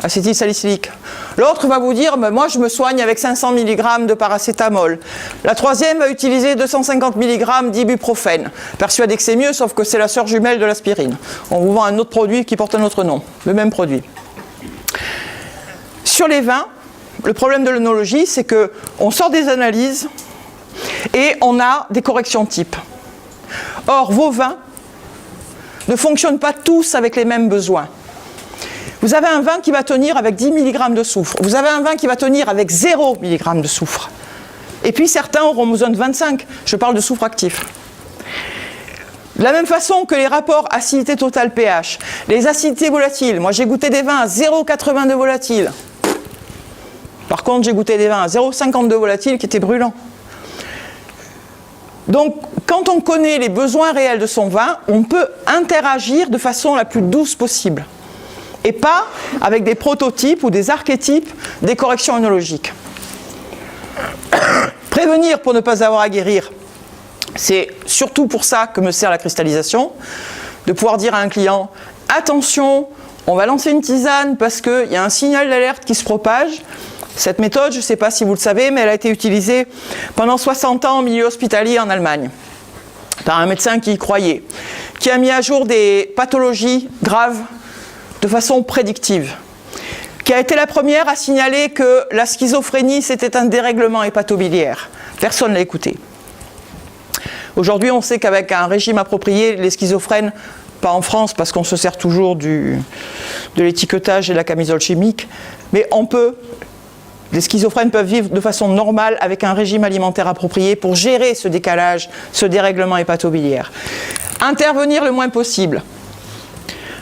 acétylsalicylique. L'autre va vous dire, moi je me soigne avec 500 mg de paracétamol. La troisième va utiliser 250 mg d'ibuprofène. Persuadé que c'est mieux, sauf que c'est la sœur jumelle de l'aspirine. On vous vend un autre produit qui porte un autre nom, le même produit. Sur les vins, le problème de l'œnologie, c'est qu'on sort des analyses et on a des corrections types. Or, vos vins ne fonctionnent pas tous avec les mêmes besoins. Vous avez un vin qui va tenir avec 10 mg de soufre. Vous avez un vin qui va tenir avec 0 mg de soufre. Et puis certains auront besoin de 25. Je parle de soufre actif. De la même façon que les rapports acidité totale pH, les acidités volatiles. Moi j'ai goûté des vins à 0,80 de volatile. Par contre j'ai goûté des vins à 0,50 de volatile qui étaient brûlants. Donc quand on connaît les besoins réels de son vin, on peut interagir de façon la plus douce possible. Et pas avec des prototypes ou des archétypes des corrections œnologiques. Prévenir pour ne pas avoir à guérir, c'est surtout pour ça que me sert la cristallisation, de pouvoir dire à un client, attention, on va lancer une tisane parce qu'il y a un signal d'alerte qui se propage. Cette méthode, je ne sais pas si vous le savez, mais elle a été utilisée pendant 60 ans en milieu hospitalier en Allemagne, par un médecin qui y croyait, qui a mis à jour des pathologies graves de façon prédictive, qui a été la première à signaler que la schizophrénie c'était un dérèglement hépatobiliaire. Personne ne l'a écouté. Aujourd'hui, on sait qu'avec un régime approprié, les schizophrènes, pas en France parce qu'on se sert toujours de l'étiquetage et de la camisole chimique, mais les schizophrènes peuvent vivre de façon normale avec un régime alimentaire approprié pour gérer ce décalage, ce dérèglement hépatobiliaire. Intervenir le moins possible.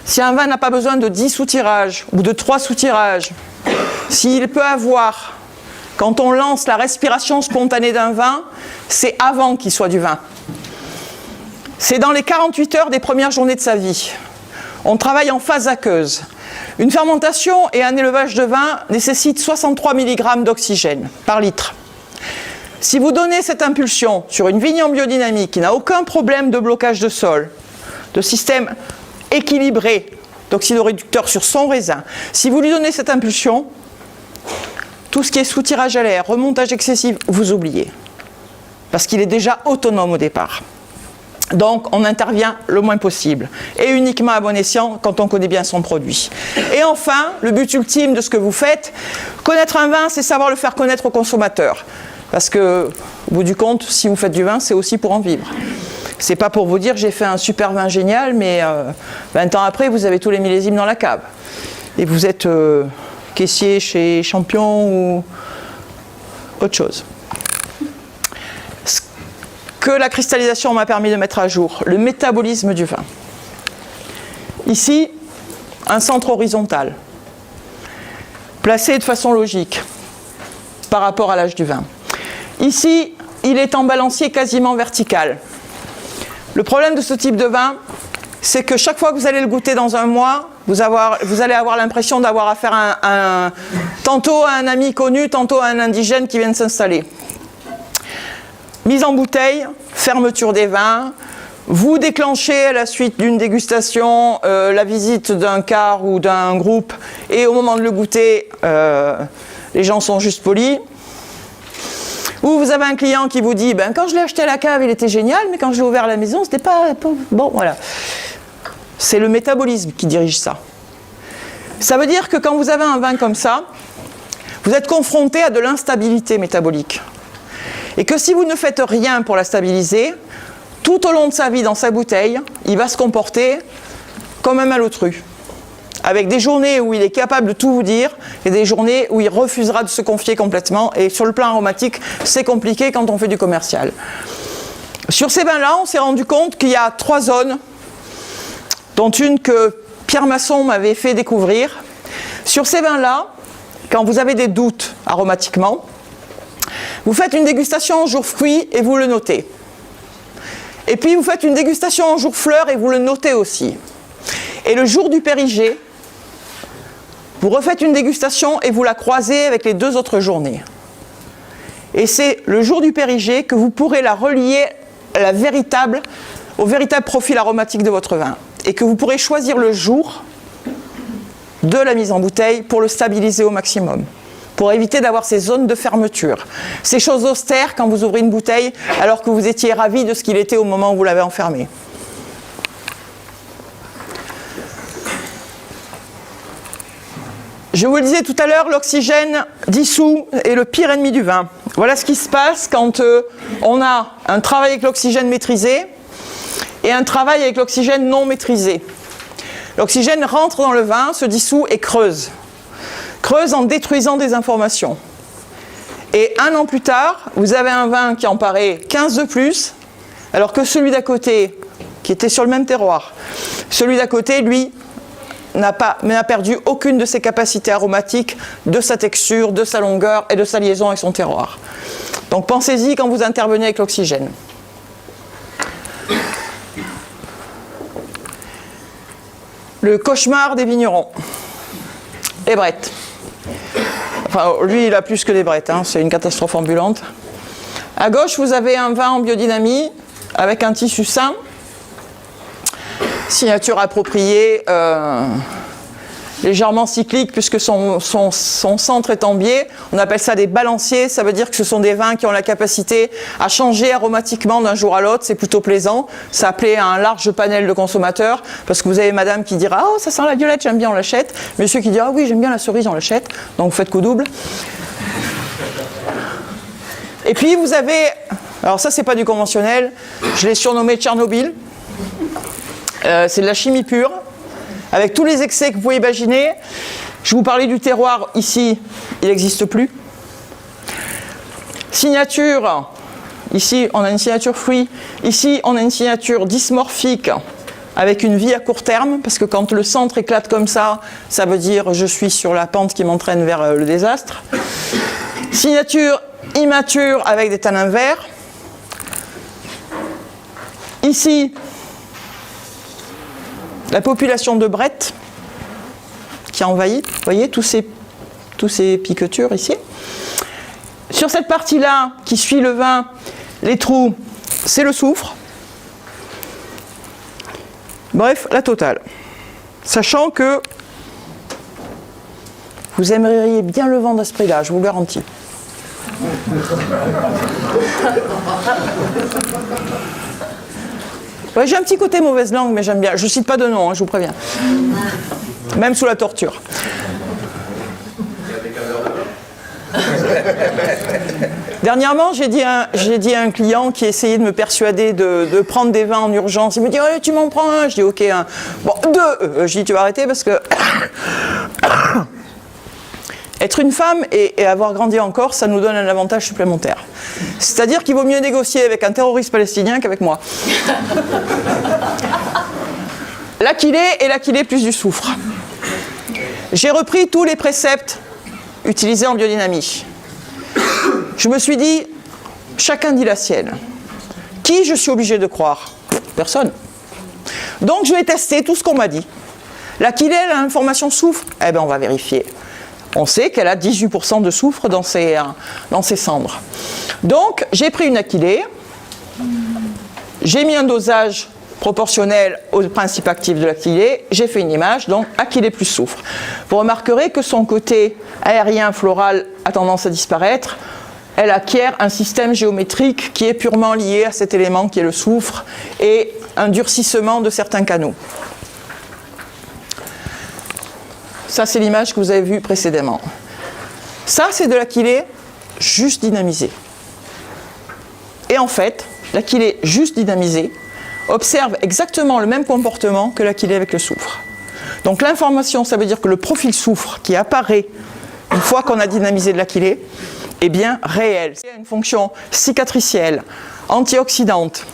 Si un vin n'a pas besoin de 10 soutirages ou de 3 soutirages, s'il peut avoir, quand on lance la respiration spontanée d'un vin, c'est avant qu'il soit du vin. C'est dans les 48 heures des premières journées de sa vie. On travaille en phase aqueuse. Une fermentation et un élevage de vin nécessitent 63 mg d'oxygène par litre. Si vous donnez cette impulsion sur une vigne en biodynamique qui n'a aucun problème de blocage de sol, de système équilibré d'oxydoréducteurs sur son raisin, si vous lui donnez cette impulsion, tout ce qui est soutirage à l'air, remontage excessif, vous oubliez. Parce qu'il est déjà autonome au départ. Donc on intervient le moins possible. Et uniquement à bon escient quand on connaît bien son produit. Et enfin, le but ultime de ce que vous faites, connaître un vin, c'est savoir le faire connaître aux consommateurs. Parce que, au bout du compte, si vous faites du vin, c'est aussi pour en vivre. C'est pas pour vous dire j'ai fait un super vin génial, mais 20 ans après, vous avez tous les millésimes dans la cave. Et vous êtes caissier chez Champion ou autre chose. Ce que la cristallisation m'a permis de mettre à jour, le métabolisme du vin. Ici, un centre horizontal, placé de façon logique par rapport à l'âge du vin. Ici, il est en balancier quasiment vertical. Le problème de ce type de vin, c'est que chaque fois que vous allez le goûter dans un mois, vous allez avoir l'impression d'avoir affaire tantôt à un ami connu, tantôt à un indigène qui vient de s'installer. Mise en bouteille, fermeture des vins, vous déclenchez à la suite d'une dégustation la visite d'un car ou d'un groupe, et au moment de le goûter, les gens sont juste polis. Ou vous avez un client qui vous dit quand je l'ai acheté à la cave il était génial, mais quand je l'ai ouvert à la maison c'était pas bon. Voilà, c'est le métabolisme qui dirige ça. Ça veut dire que quand vous avez un vin comme ça, vous êtes confronté à de l'instabilité métabolique, et que si vous ne faites rien pour la stabiliser, tout au long de sa vie dans sa bouteille, il va se comporter comme un malotru, avec des journées où il est capable de tout vous dire et des journées où il refusera de se confier complètement. Et sur le plan aromatique, c'est compliqué quand on fait du commercial. Sur ces vins-là, on s'est rendu compte qu'il y a 3 zones, dont une que Pierre Masson m'avait fait découvrir. Sur ces vins-là, quand vous avez des doutes aromatiquement, vous faites une dégustation en jour fruit et vous le notez. Et puis vous faites une dégustation en jour fleur et vous le notez aussi. Et le jour du périgée, vous refaites une dégustation et vous la croisez avec les 2 autres journées. Et c'est le jour du périgée que vous pourrez la relier au véritable profil aromatique de votre vin. et que vous pourrez choisir le jour de la mise en bouteille pour le stabiliser au maximum, pour éviter d'avoir ces zones de fermeture. Ces choses austères quand vous ouvrez une bouteille alors que vous étiez ravi de ce qu'il était au moment où vous l'avez enfermé. Je vous le disais tout à l'heure, l'oxygène dissous est le pire ennemi du vin. Voilà ce qui se passe quand on a un travail avec l'oxygène maîtrisé et un travail avec l'oxygène non maîtrisé. L'oxygène rentre dans le vin, se dissout et creuse. Creuse en détruisant des informations. Et 1 an plus tard, vous avez un vin qui en paraît 15 de plus, alors que celui d'à côté, qui était sur le même terroir, celui d'à côté, lui, n'a perdu aucune de ses capacités aromatiques, de sa texture, de sa longueur et de sa liaison avec son terroir. Donc pensez-y quand vous intervenez avec l'oxygène. Le cauchemar des vignerons. Les brettes. Enfin, lui, il a plus que des brettes, hein, c'est une catastrophe ambulante. À gauche, vous avez un vin en biodynamie avec un tissu sain. Signature appropriée, légèrement cyclique puisque son centre est en biais. On appelle ça des balanciers, ça veut dire que ce sont des vins qui ont la capacité à changer aromatiquement d'un jour à l'autre, c'est plutôt plaisant. Ça plaît à un large panel de consommateurs parce que vous avez madame qui dira « Oh, ça sent la violette, j'aime bien, on l'achète ». Monsieur qui dira « Ah oui, j'aime bien la cerise, on l'achète ». Donc vous faites coup double. Et puis vous avez, alors ça c'est pas du conventionnel, je l'ai surnommé Tchernobyl. C'est de la chimie pure, avec tous les excès que vous pouvez imaginer. Je vous parlais du terroir, ici, il n'existe plus. Signature, ici on a une signature fruit, ici on a une signature dysmorphique, avec une vie à court terme, parce que quand le centre éclate comme ça, ça veut dire je suis sur la pente qui m'entraîne vers le désastre. Signature immature avec des tanins verts. Ici, la population de Brett qui a envahi, vous voyez, tous ces piquetures ici. Sur cette partie-là, qui suit le vin, les trous, c'est le soufre. Bref, la totale. Sachant que vous aimeriez bien le vent à ce prix-là, je vous le garantis. Ouais, j'ai un petit côté mauvaise langue, mais j'aime bien. Je ne cite pas de nom, hein, je vous préviens. Même sous la torture. Dernièrement, j'ai dit à un client qui essayait de me persuader de prendre des vins en urgence. Il me dit oh, tu m'en prends un. Je dis ok, un. Bon, 2. Je dis tu vas arrêter parce que être une femme et avoir grandi en Corse, ça nous donne un avantage supplémentaire. C'est-à-dire qu'il vaut mieux négocier avec un terroriste palestinien qu'avec moi. L'aquilée et l'aquilée plus du soufre. J'ai repris tous les préceptes utilisés en biodynamie. Je me suis dit, chacun dit la sienne. Qui je suis obligé de croire? Personne. Donc je vais tester tout ce qu'on m'a dit. L'aquilée, elle a l'information soufre? Eh bien on va vérifier. On sait qu'elle a 18% de soufre dans ses cendres. Donc, j'ai pris une aquilée, j'ai mis un dosage proportionnel au principe actif de l'aquilée, j'ai fait une image, donc aquilée plus soufre. Vous remarquerez que son côté aérien floral a tendance à disparaître. Elle acquiert un système géométrique qui est purement lié à cet élément qui est le soufre et un durcissement de certains canaux. Ça, c'est l'image que vous avez vue précédemment. Ça, c'est de l'aquilée juste dynamisée. Et en fait, l'aquilée juste dynamisée observe exactement le même comportement que l'aquilée avec le soufre. Donc l'information, ça veut dire que le profil soufre qui apparaît une fois qu'on a dynamisé de l'aquilée est bien réel. Il y a une fonction cicatricielle, antioxydante,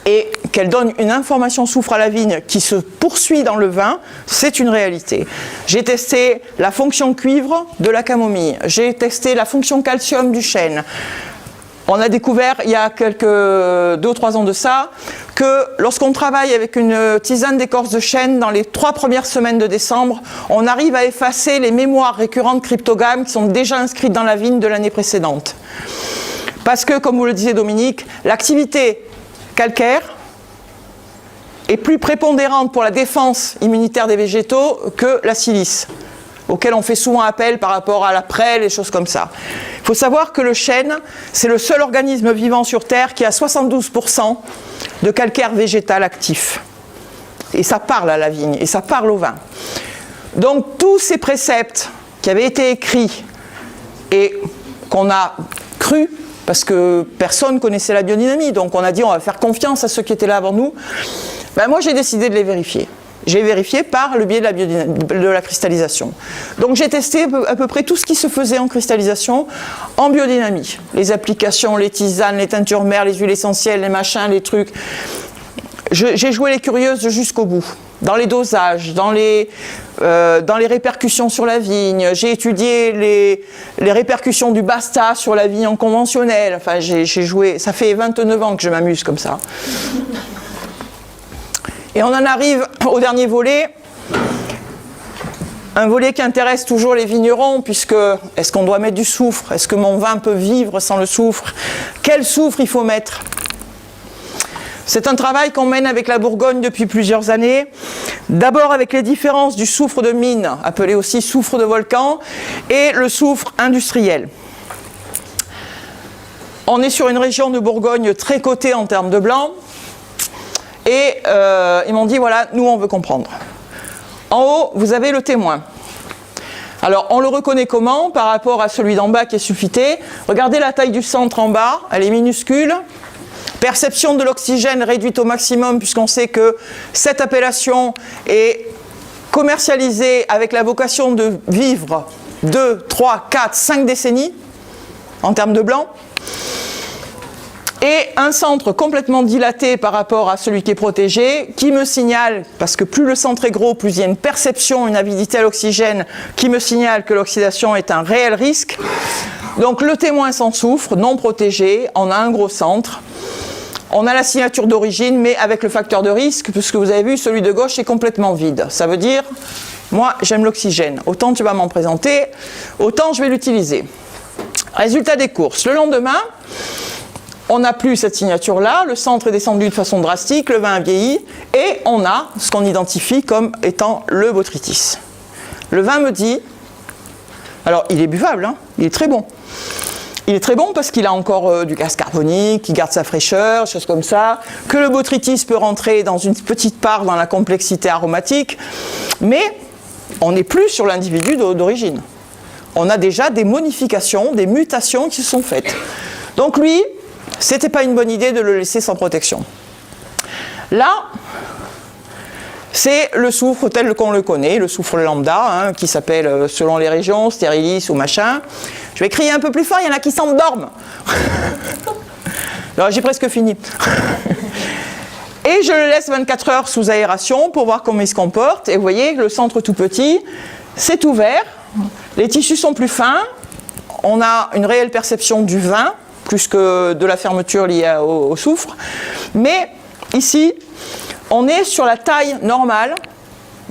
et qu'elle donne une information soufre à la vigne qui se poursuit dans le vin, c'est une réalité. J'ai testé la fonction cuivre de la camomille, j'ai testé la fonction calcium du chêne. On a découvert il y a 2 ou 3 ans de ça que lorsqu'on travaille avec une tisane d'écorce de chêne dans les 3 premières semaines de décembre, on arrive à effacer les mémoires récurrentes cryptogames qui sont déjà inscrites dans la vigne de l'année précédente. Parce que, comme vous le disait Dominique, l'activité calcaire est plus prépondérante pour la défense immunitaire des végétaux que la silice, auquel on fait souvent appel par rapport à la prêle et choses comme ça. Il faut savoir que le chêne, c'est le seul organisme vivant sur Terre qui a 72% de calcaire végétal actif. Et ça parle à la vigne, et ça parle au vin. Donc tous ces préceptes qui avaient été écrits et qu'on a cru, parce que personne ne connaissait la biodynamie, donc on a dit on va faire confiance à ceux qui étaient là avant nous, ben moi j'ai décidé de les vérifier. J'ai vérifié par le biais de la cristallisation. Donc j'ai testé à peu près tout ce qui se faisait en cristallisation en biodynamie. Les applications, les tisanes, les teintures mères, les huiles essentielles, les machins, les trucs. J'ai joué les curieuses jusqu'au bout. Dans les dosages, dans les répercussions sur la vigne. J'ai étudié les répercussions du Basta sur la vigne en conventionnel. Enfin, j'ai joué. Ça fait 29 ans que je m'amuse comme ça. Et on en arrive au dernier volet, un volet qui intéresse toujours les vignerons, puisque est-ce qu'on doit mettre du soufre? Est-ce que mon vin peut vivre sans le soufre? Quel soufre il faut mettre? C'est un travail qu'on mène avec la Bourgogne depuis plusieurs années, d'abord avec les différences du soufre de mine, appelé aussi soufre de volcan, et le soufre industriel. On est sur une région de Bourgogne très cotée en termes de blanc, et ils m'ont dit, voilà, nous on veut comprendre. En haut, vous avez le témoin. Alors, on le reconnaît comment par rapport à celui d'en bas qui est sulfité? Regardez la taille du centre en bas, elle est minuscule. Perception de l'oxygène réduite au maximum, puisqu'on sait que cette appellation est commercialisée avec la vocation de vivre 2, 3, 4, 5 décennies en termes de blanc. Et un centre complètement dilaté par rapport à celui qui est protégé, qui me signale, parce que plus le centre est gros, plus il y a une perception, une avidité à l'oxygène, qui me signale que l'oxydation est un réel risque. Donc le témoin sans soufre, non protégé, on a un gros centre. On a la signature d'origine, mais avec le facteur de risque, puisque vous avez vu, celui de gauche est complètement vide. Ça veut dire, moi j'aime l'oxygène, autant tu vas m'en présenter, autant je vais l'utiliser. Résultat des courses, le lendemain, on n'a plus cette signature-là, le centre est descendu de façon drastique, le vin a vieilli, et on a ce qu'on identifie comme étant le botrytis. Le vin me dit, alors il est buvable, hein, il est très bon. Il est très bon parce qu'il a encore du gaz carbonique, qui garde sa fraîcheur, choses comme ça, que le botrytis peut rentrer dans une petite part dans la complexité aromatique, mais on n'est plus sur l'individu d'origine. On a déjà des modifications, des mutations qui se sont faites. Donc lui, c'était pas une bonne idée de le laisser sans protection. Là, c'est le soufre tel qu'on le connaît, le soufre lambda, hein, qui s'appelle selon les régions, stérilis ou machin. Je vais crier un peu plus fort, il y en a qui s'endorment. Alors j'ai presque fini. Et je le laisse 24 heures sous aération pour voir comment il se comporte. Et vous voyez, le centre tout petit, c'est ouvert, les tissus sont plus fins, on a une réelle perception du vin, plus que de la fermeture liée au soufre. Mais ici, on est sur la taille normale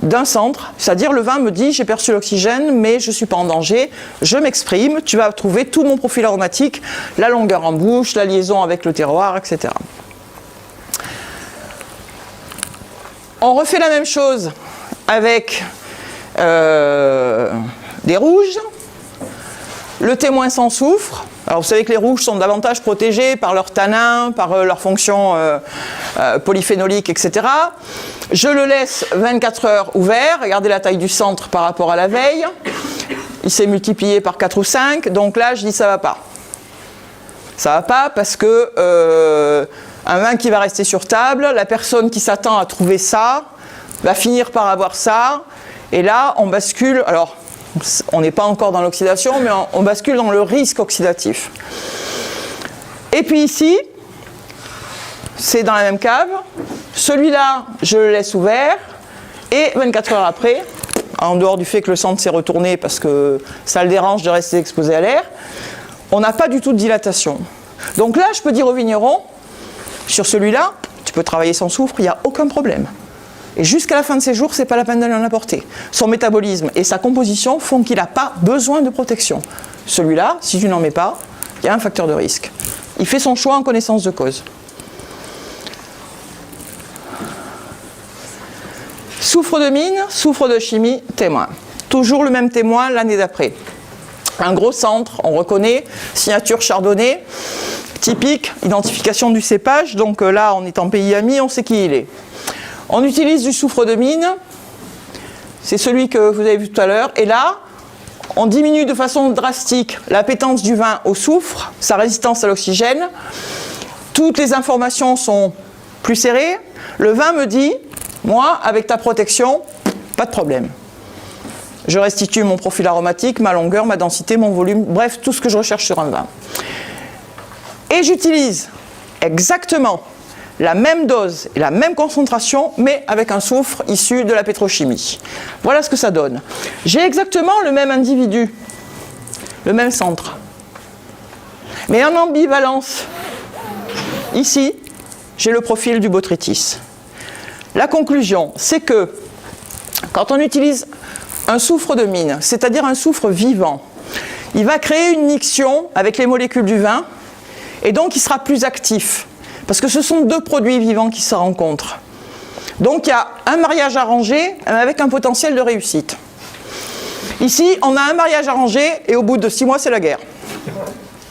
d'un centre, c'est-à-dire le vin me dit j'ai perçu l'oxygène mais je ne suis pas en danger, je m'exprime, tu vas trouver tout mon profil aromatique, la longueur en bouche, la liaison avec le terroir, etc. On refait la même chose avec des rouges, le témoin sans soufre. Alors vous savez que les rouges sont davantage protégés par leurs tanins, par leur fonction polyphénolique, etc. Je le laisse 24 heures ouvert. Regardez la taille du centre par rapport à la veille. Il s'est multiplié par 4 ou 5. Donc là, je dis ça va pas. Ça va pas parce que un vin qui va rester sur table, la personne qui s'attend à trouver ça, va finir par avoir ça. Et là, on bascule. Alors, on n'est pas encore dans l'oxydation, mais on bascule dans le risque oxydatif. Et puis ici, c'est dans la même cave. Celui-là, je le laisse ouvert. Et 24 heures après, en dehors du fait que le centre s'est retourné parce que ça le dérange de rester exposé à l'air, on n'a pas du tout de dilatation. Donc là, je peux dire au vigneron, sur celui-là, tu peux travailler sans soufre, il n'y a aucun problème. Et jusqu'à la fin de ses jours, ce n'est pas la peine de l'en apporter. Son métabolisme et sa composition font qu'il n'a pas besoin de protection. Celui-là, si tu n'en mets pas, il y a un facteur de risque. Il fait son choix en connaissance de cause. Soufre de mine, soufre de chimie, témoin. Toujours le même témoin l'année d'après. Un gros centre, on reconnaît, signature Chardonnay, typique, identification du cépage, donc là on est en pays ami, on sait qui il est. On utilise du soufre de mine, c'est celui que vous avez vu tout à l'heure, et là, on diminue de façon drastique l'appétence du vin au soufre, sa résistance à l'oxygène. Toutes les informations sont plus serrées. Le vin me dit, moi, avec ta protection, pas de problème. Je restitue mon profil aromatique, ma longueur, ma densité, mon volume, bref, tout ce que je recherche sur un vin. Et j'utilise exactement la même dose et la même concentration, mais avec un soufre issu de la pétrochimie. Voilà ce que ça donne. J'ai exactement le même individu, le même centre. Mais en ambivalence, ici, j'ai le profil du botrytis. La conclusion, c'est que quand on utilise un soufre de mine, c'est-à-dire un soufre vivant, il va créer une iction avec les molécules du vin, et donc il sera plus actif. Parce que ce sont deux produits vivants qui se rencontrent. Donc il y a un mariage arrangé avec un potentiel de réussite. Ici, on a un mariage arrangé et au bout de 6 mois, c'est la guerre.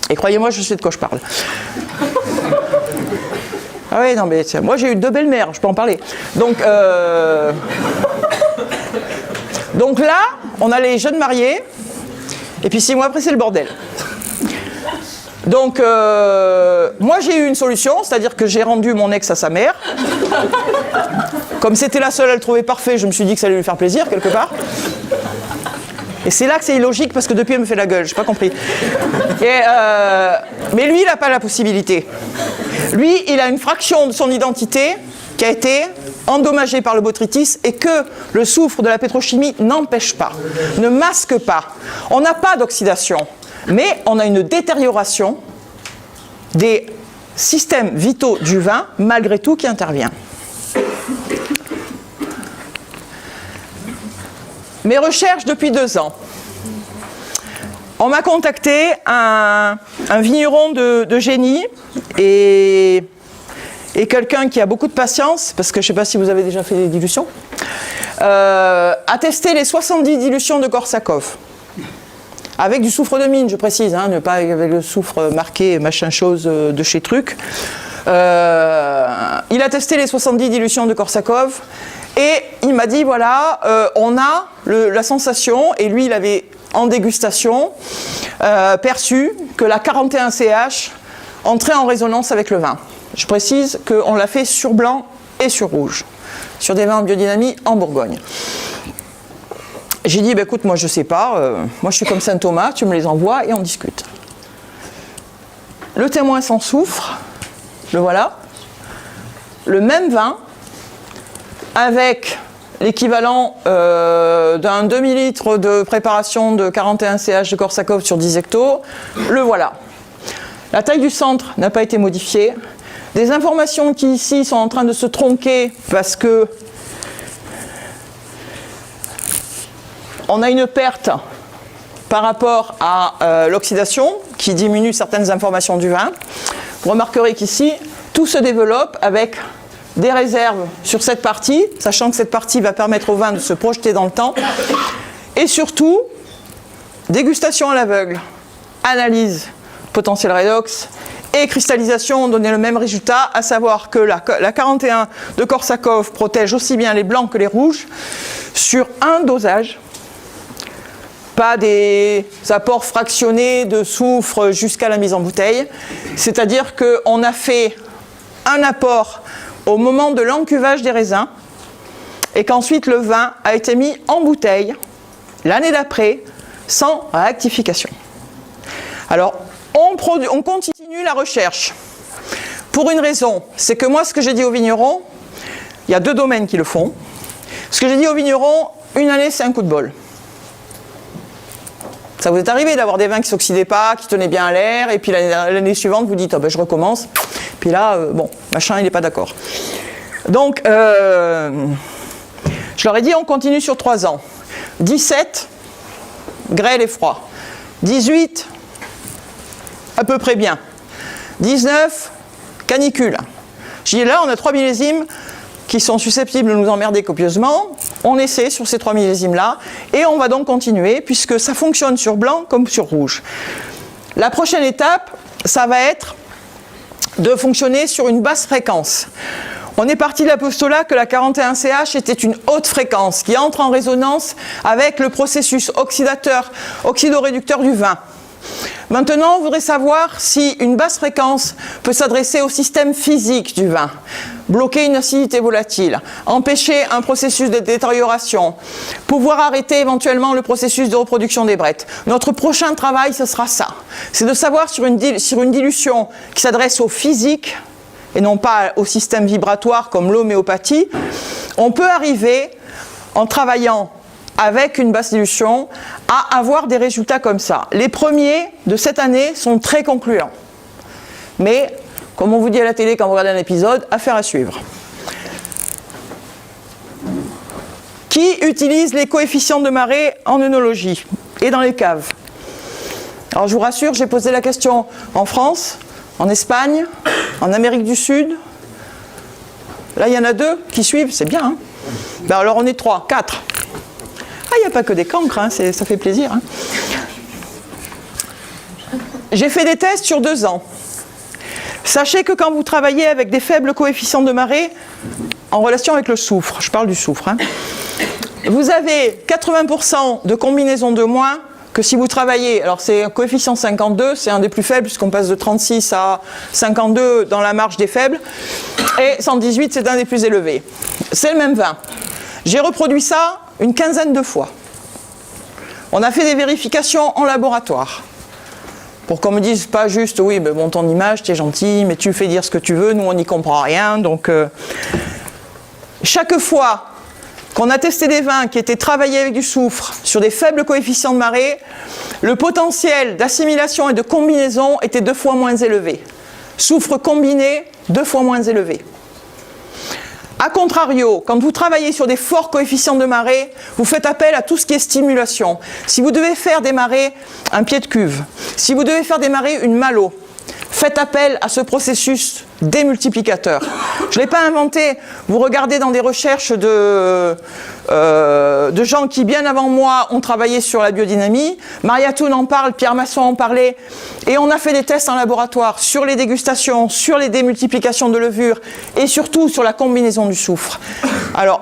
Et croyez-moi, je sais de quoi je parle. Ah oui, non mais moi j'ai eu 2 belles-mères, je peux en parler. Donc là, on a les jeunes mariés, et puis 6 mois après, c'est le bordel. Donc, moi j'ai eu une solution, c'est-à-dire que j'ai rendu mon ex à sa mère. Comme c'était la seule à le trouver parfait, je me suis dit que ça allait lui faire plaisir, quelque part. Et c'est là que c'est illogique, parce que depuis elle me fait la gueule, j'ai pas compris. Mais lui, il n'a pas la possibilité. Lui, il a une fraction de son identité qui a été endommagée par le botrytis et que le soufre de la pétrochimie n'empêche pas, ne masque pas. On n'a pas d'oxydation. Mais on a une détérioration des systèmes vitaux du vin, malgré tout, qui intervient. Mes recherches depuis 2 ans. On m'a contacté un vigneron de génie et quelqu'un qui a beaucoup de patience, parce que je ne sais pas si vous avez déjà fait des dilutions, a testé les 70 dilutions de Korsakov. Avec du soufre de mine, je précise, hein, ne pas avec le soufre marqué machin chose de chez Truc. Il a testé les 70 dilutions de Korsakov et il m'a dit voilà, on a la sensation, et lui il avait en dégustation perçu que la 41CH entrait en résonance avec le vin. Je précise qu'on l'a fait sur blanc et sur rouge, sur des vins en biodynamie en Bourgogne. J'ai dit, bah, écoute, moi je sais pas, moi je suis comme Saint-Thomas, tu me les envoies et on discute. Le témoin sans soufre, le voilà, le même vin, avec l'équivalent d'un demi-litre de préparation de 41CH de Korsakov sur 10 hectos, le voilà. La taille du centre n'a pas été modifiée, des informations qui ici sont en train de se tronquer parce que on a une perte par rapport à l'oxydation qui diminue certaines informations du vin. Vous remarquerez qu'ici, tout se développe avec des réserves sur cette partie, sachant que cette partie va permettre au vin de se projeter dans le temps. Et surtout, dégustation à l'aveugle, analyse potentiel redox et cristallisation ont donné le même résultat, à savoir que la 41 de Korsakov protège aussi bien les blancs que les rouges sur un dosage. Pas des apports fractionnés de soufre jusqu'à la mise en bouteille. C'est-à-dire qu'on a fait un apport au moment de l'encuvage des raisins et qu'ensuite le vin a été mis en bouteille l'année d'après sans réactification. Alors, on continue la recherche. Pour une raison, c'est que moi, ce que j'ai dit aux vignerons, il y a 2 domaines qui le font. Ce que j'ai dit aux vignerons, une année, c'est un coup de bol. Ça vous est arrivé d'avoir des vins qui ne s'oxydaient pas, qui tenaient bien à l'air, et puis l'année suivante, vous dites, oh ben, je recommence. Puis là, bon, machin, il n'est pas d'accord. Donc, je leur ai dit, on continue sur 3 ans. 17, grêle et froid. 18, à peu près bien. 19, canicule. Je dis, là, on a 3 millésimes, qui sont susceptibles de nous emmerder copieusement. On essaie sur ces 3 millésimes-là, et on va donc continuer, puisque ça fonctionne sur blanc comme sur rouge. La prochaine étape, ça va être de fonctionner sur une basse fréquence. On est parti de la postulat que la 41CH était une haute fréquence qui entre en résonance avec le processus oxydoréducteur du vin. Maintenant, on voudrait savoir si une basse fréquence peut s'adresser au système physique du vin, bloquer une acidité volatile, empêcher un processus de détérioration, pouvoir arrêter éventuellement le processus de reproduction des brettes. Notre prochain travail, ce sera ça. C'est de savoir sur une dilution qui s'adresse au physique, et non pas au système vibratoire comme l'homéopathie, on peut arriver, en travaillant avec une basse dilution, à avoir des résultats comme ça. Les premiers de cette année sont très concluants. Mais, comme on vous dit à la télé quand vous regardez un épisode, affaire à suivre. Qui utilise les coefficients de marée en œnologie et dans les caves? Alors je vous rassure, j'ai posé la question en France, en Espagne, en Amérique du Sud. Là, il y en a 2 qui suivent, c'est bien. Hein, ben alors on est 3, 4. Ah, il n'y a pas que des cancres, hein, ça fait plaisir. Hein. J'ai fait des tests sur 2 ans. Sachez que quand vous travaillez avec des faibles coefficients de marée, en relation avec le soufre, je parle du soufre, hein, vous avez 80% de combinaison de moins que si vous travaillez, alors c'est un coefficient 52, c'est un des plus faibles puisqu'on passe de 36 à 52 dans la marge des faibles, et 118 c'est un des plus élevés. C'est le même vin. J'ai reproduit ça une quinzaine de fois. On a fait des vérifications en laboratoire pour qu'on me dise pas juste oui mais bon ton image t'es gentil mais tu fais dire ce que tu veux, nous on n'y comprend rien, donc chaque fois qu'on a testé des vins qui étaient travaillés avec du soufre sur des faibles coefficients de marée, le potentiel d'assimilation et de combinaison était 2 fois moins élevé. Soufre combiné, 2 fois moins élevé. A contrario, quand vous travaillez sur des forts coefficients de marée, vous faites appel à tout ce qui est stimulation. Si vous devez faire démarrer un pied de cuve, si vous devez faire démarrer une malo, faites appel à ce processus démultiplicateur. Je ne l'ai pas inventé. Vous regardez dans des recherches de gens qui, bien avant moi, ont travaillé sur la biodynamie. Maria Thun en parle, Pierre Masson en parlait. Et on a fait des tests en laboratoire sur les dégustations, sur les démultiplications de levure et surtout sur la combinaison du soufre. Alors,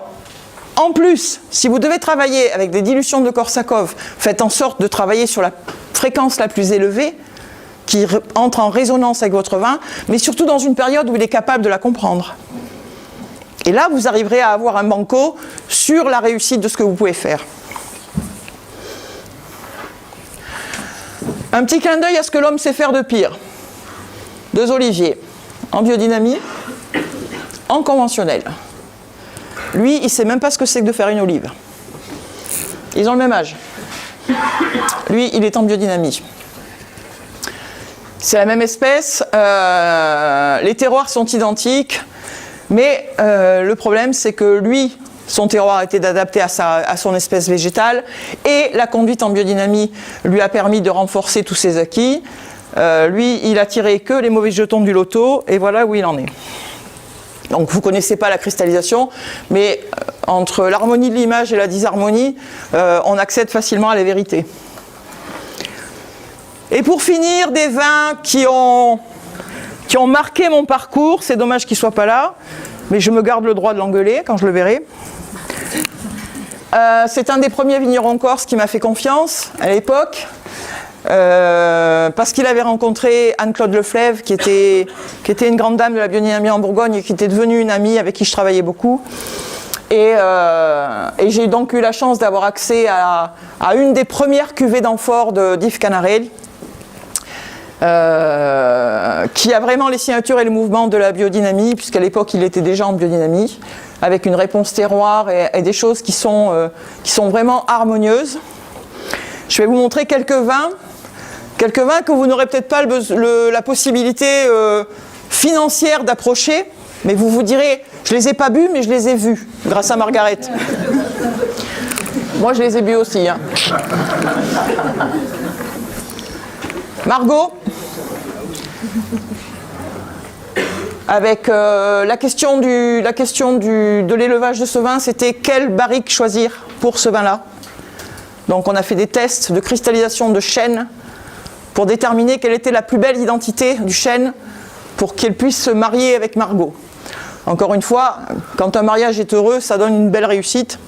en plus, si vous devez travailler avec des dilutions de Korsakov, faites en sorte de travailler sur la fréquence la plus élevée, qui entre en résonance avec votre vin, mais surtout dans une période où il est capable de la comprendre. Et là, vous arriverez à avoir un banco sur la réussite de ce que vous pouvez faire. Un petit clin d'œil à ce que l'homme sait faire de pire. 2 oliviers, en biodynamie, en conventionnel. Lui, il ne sait même pas ce que c'est que de faire une olive. Ils ont le même âge. Lui, il est en biodynamie. C'est la même espèce, les terroirs sont identiques, mais le problème c'est que lui, son terroir était adapté à son espèce végétale et la conduite en biodynamie lui a permis de renforcer tous ses acquis. Lui, il a tiré que les mauvais jetons du loto et voilà où il en est. Donc vous ne connaissez pas la cristallisation, mais entre l'harmonie de l'image et la disharmonie, on accède facilement à la vérité. Et pour finir, des vins qui ont marqué mon parcours, c'est dommage qu'il ne soit pas là, mais je me garde le droit de l'engueuler quand je le verrai. C'est un des premiers vignerons corses qui m'a fait confiance à l'époque, parce qu'il avait rencontré Anne-Claude Leflèvre, qui était une grande dame de la biodynamie en Bourgogne et qui était devenue une amie avec qui je travaillais beaucoup. Et j'ai donc eu la chance d'avoir accès à une des premières cuvées d'amphore d'Yves Canarelli, qui a vraiment les signatures et le mouvement de la biodynamie, puisqu'à l'époque il était déjà en biodynamie, avec une réponse terroir et des choses qui sont vraiment harmonieuses. Je vais vous montrer quelques vins que vous n'aurez peut-être pas la possibilité financière d'approcher, mais vous vous direz, je les ai pas bu, mais je les ai vus, grâce à Margaret. Moi je les ai bu aussi. Hein. avec la question de l'élevage de ce vin, c'était quelle barrique choisir pour ce vin-là. Donc on a fait des tests de cristallisation de chêne pour déterminer quelle était la plus belle identité du chêne pour qu'elle puisse se marier avec Margaux. Encore une fois, quand un mariage est heureux, ça donne une belle réussite.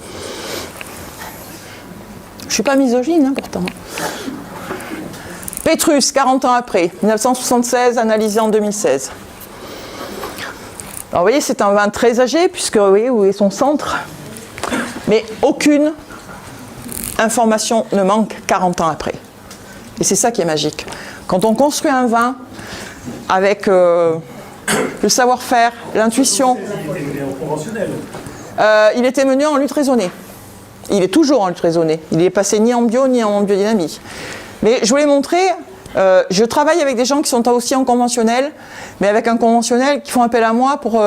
Je ne suis pas misogyne, hein, pourtant. Pétrus, 40 ans après, 1976, analysé en 2016. Alors vous voyez, c'est un vin très âgé, puisque vous voyez où est son centre. Mais aucune information ne manque 40 ans après. Et c'est ça qui est magique. Quand on construit un vin avec le savoir-faire, l'intuition. Il était mené en lutte raisonnée. Il est toujours en lutte raisonnée. Il n'est passé ni en bio ni en biodynamie. Mais je voulais montrer, je travaille avec des gens qui sont aussi en conventionnel, mais avec un conventionnel qui font appel à moi pour...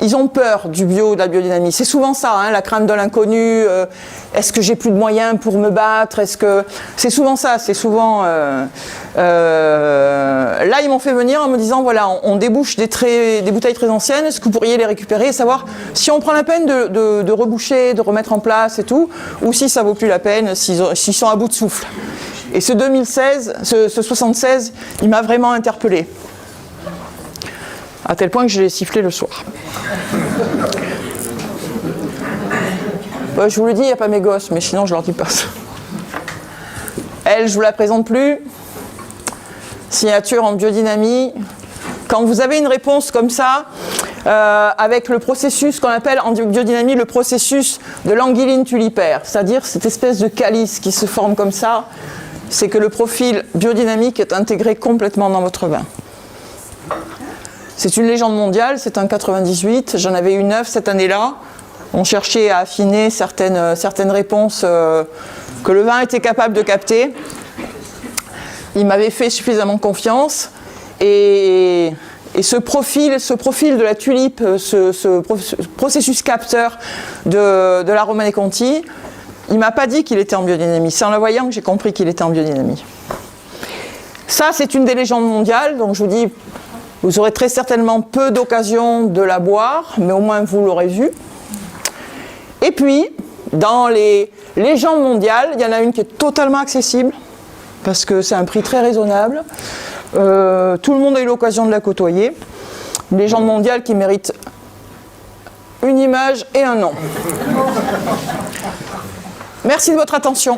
ils ont peur du bio, de la biodynamie. C'est souvent ça, hein, la crainte de l'inconnu. Est-ce que j'ai plus de moyens pour me battre? C'est souvent ça. C'est souvent. Là, ils m'ont fait venir en me disant voilà, on débouche des bouteilles très anciennes. Est-ce que vous pourriez les récupérer et savoir si on prend la peine de reboucher, de remettre en place et tout, ou si ça vaut plus la peine, s'ils sont à bout de souffle. Et ce 2016, ce 76, il m'a vraiment interpellé. À tel point que je l'ai sifflé le soir. Je vous le dis, il n'y a pas mes gosses, mais sinon je leur dis pas ça. Elle, je vous la présente plus. Signature en biodynamie. Quand vous avez une réponse comme ça, avec le processus qu'on appelle en biodynamie le processus de l'anguilline tulipaire, c'est-à-dire cette espèce de calice qui se forme comme ça, c'est que le profil biodynamique est intégré complètement dans votre vin. C'est une légende mondiale, c'est un 98, j'en avais eu 9 cette année-là. On cherchait à affiner certaines réponses que le vin était capable de capter. Il m'avait fait suffisamment confiance et ce profil de la tulipe, ce processus capteur de la Romanée Conti, il ne m'a pas dit qu'il était en biodynamie. C'est en la voyant que j'ai compris qu'il était en biodynamie. Ça, c'est une des légendes mondiales, donc je vous dis... Vous aurez très certainement peu d'occasion de la boire, mais au moins vous l'aurez vue. Et puis, dans les légendes mondiales, il y en a une qui est totalement accessible, parce que c'est un prix très raisonnable. Tout le monde a eu l'occasion de la côtoyer. Une légende mondiale qui mérite une image et un nom. Merci de votre attention.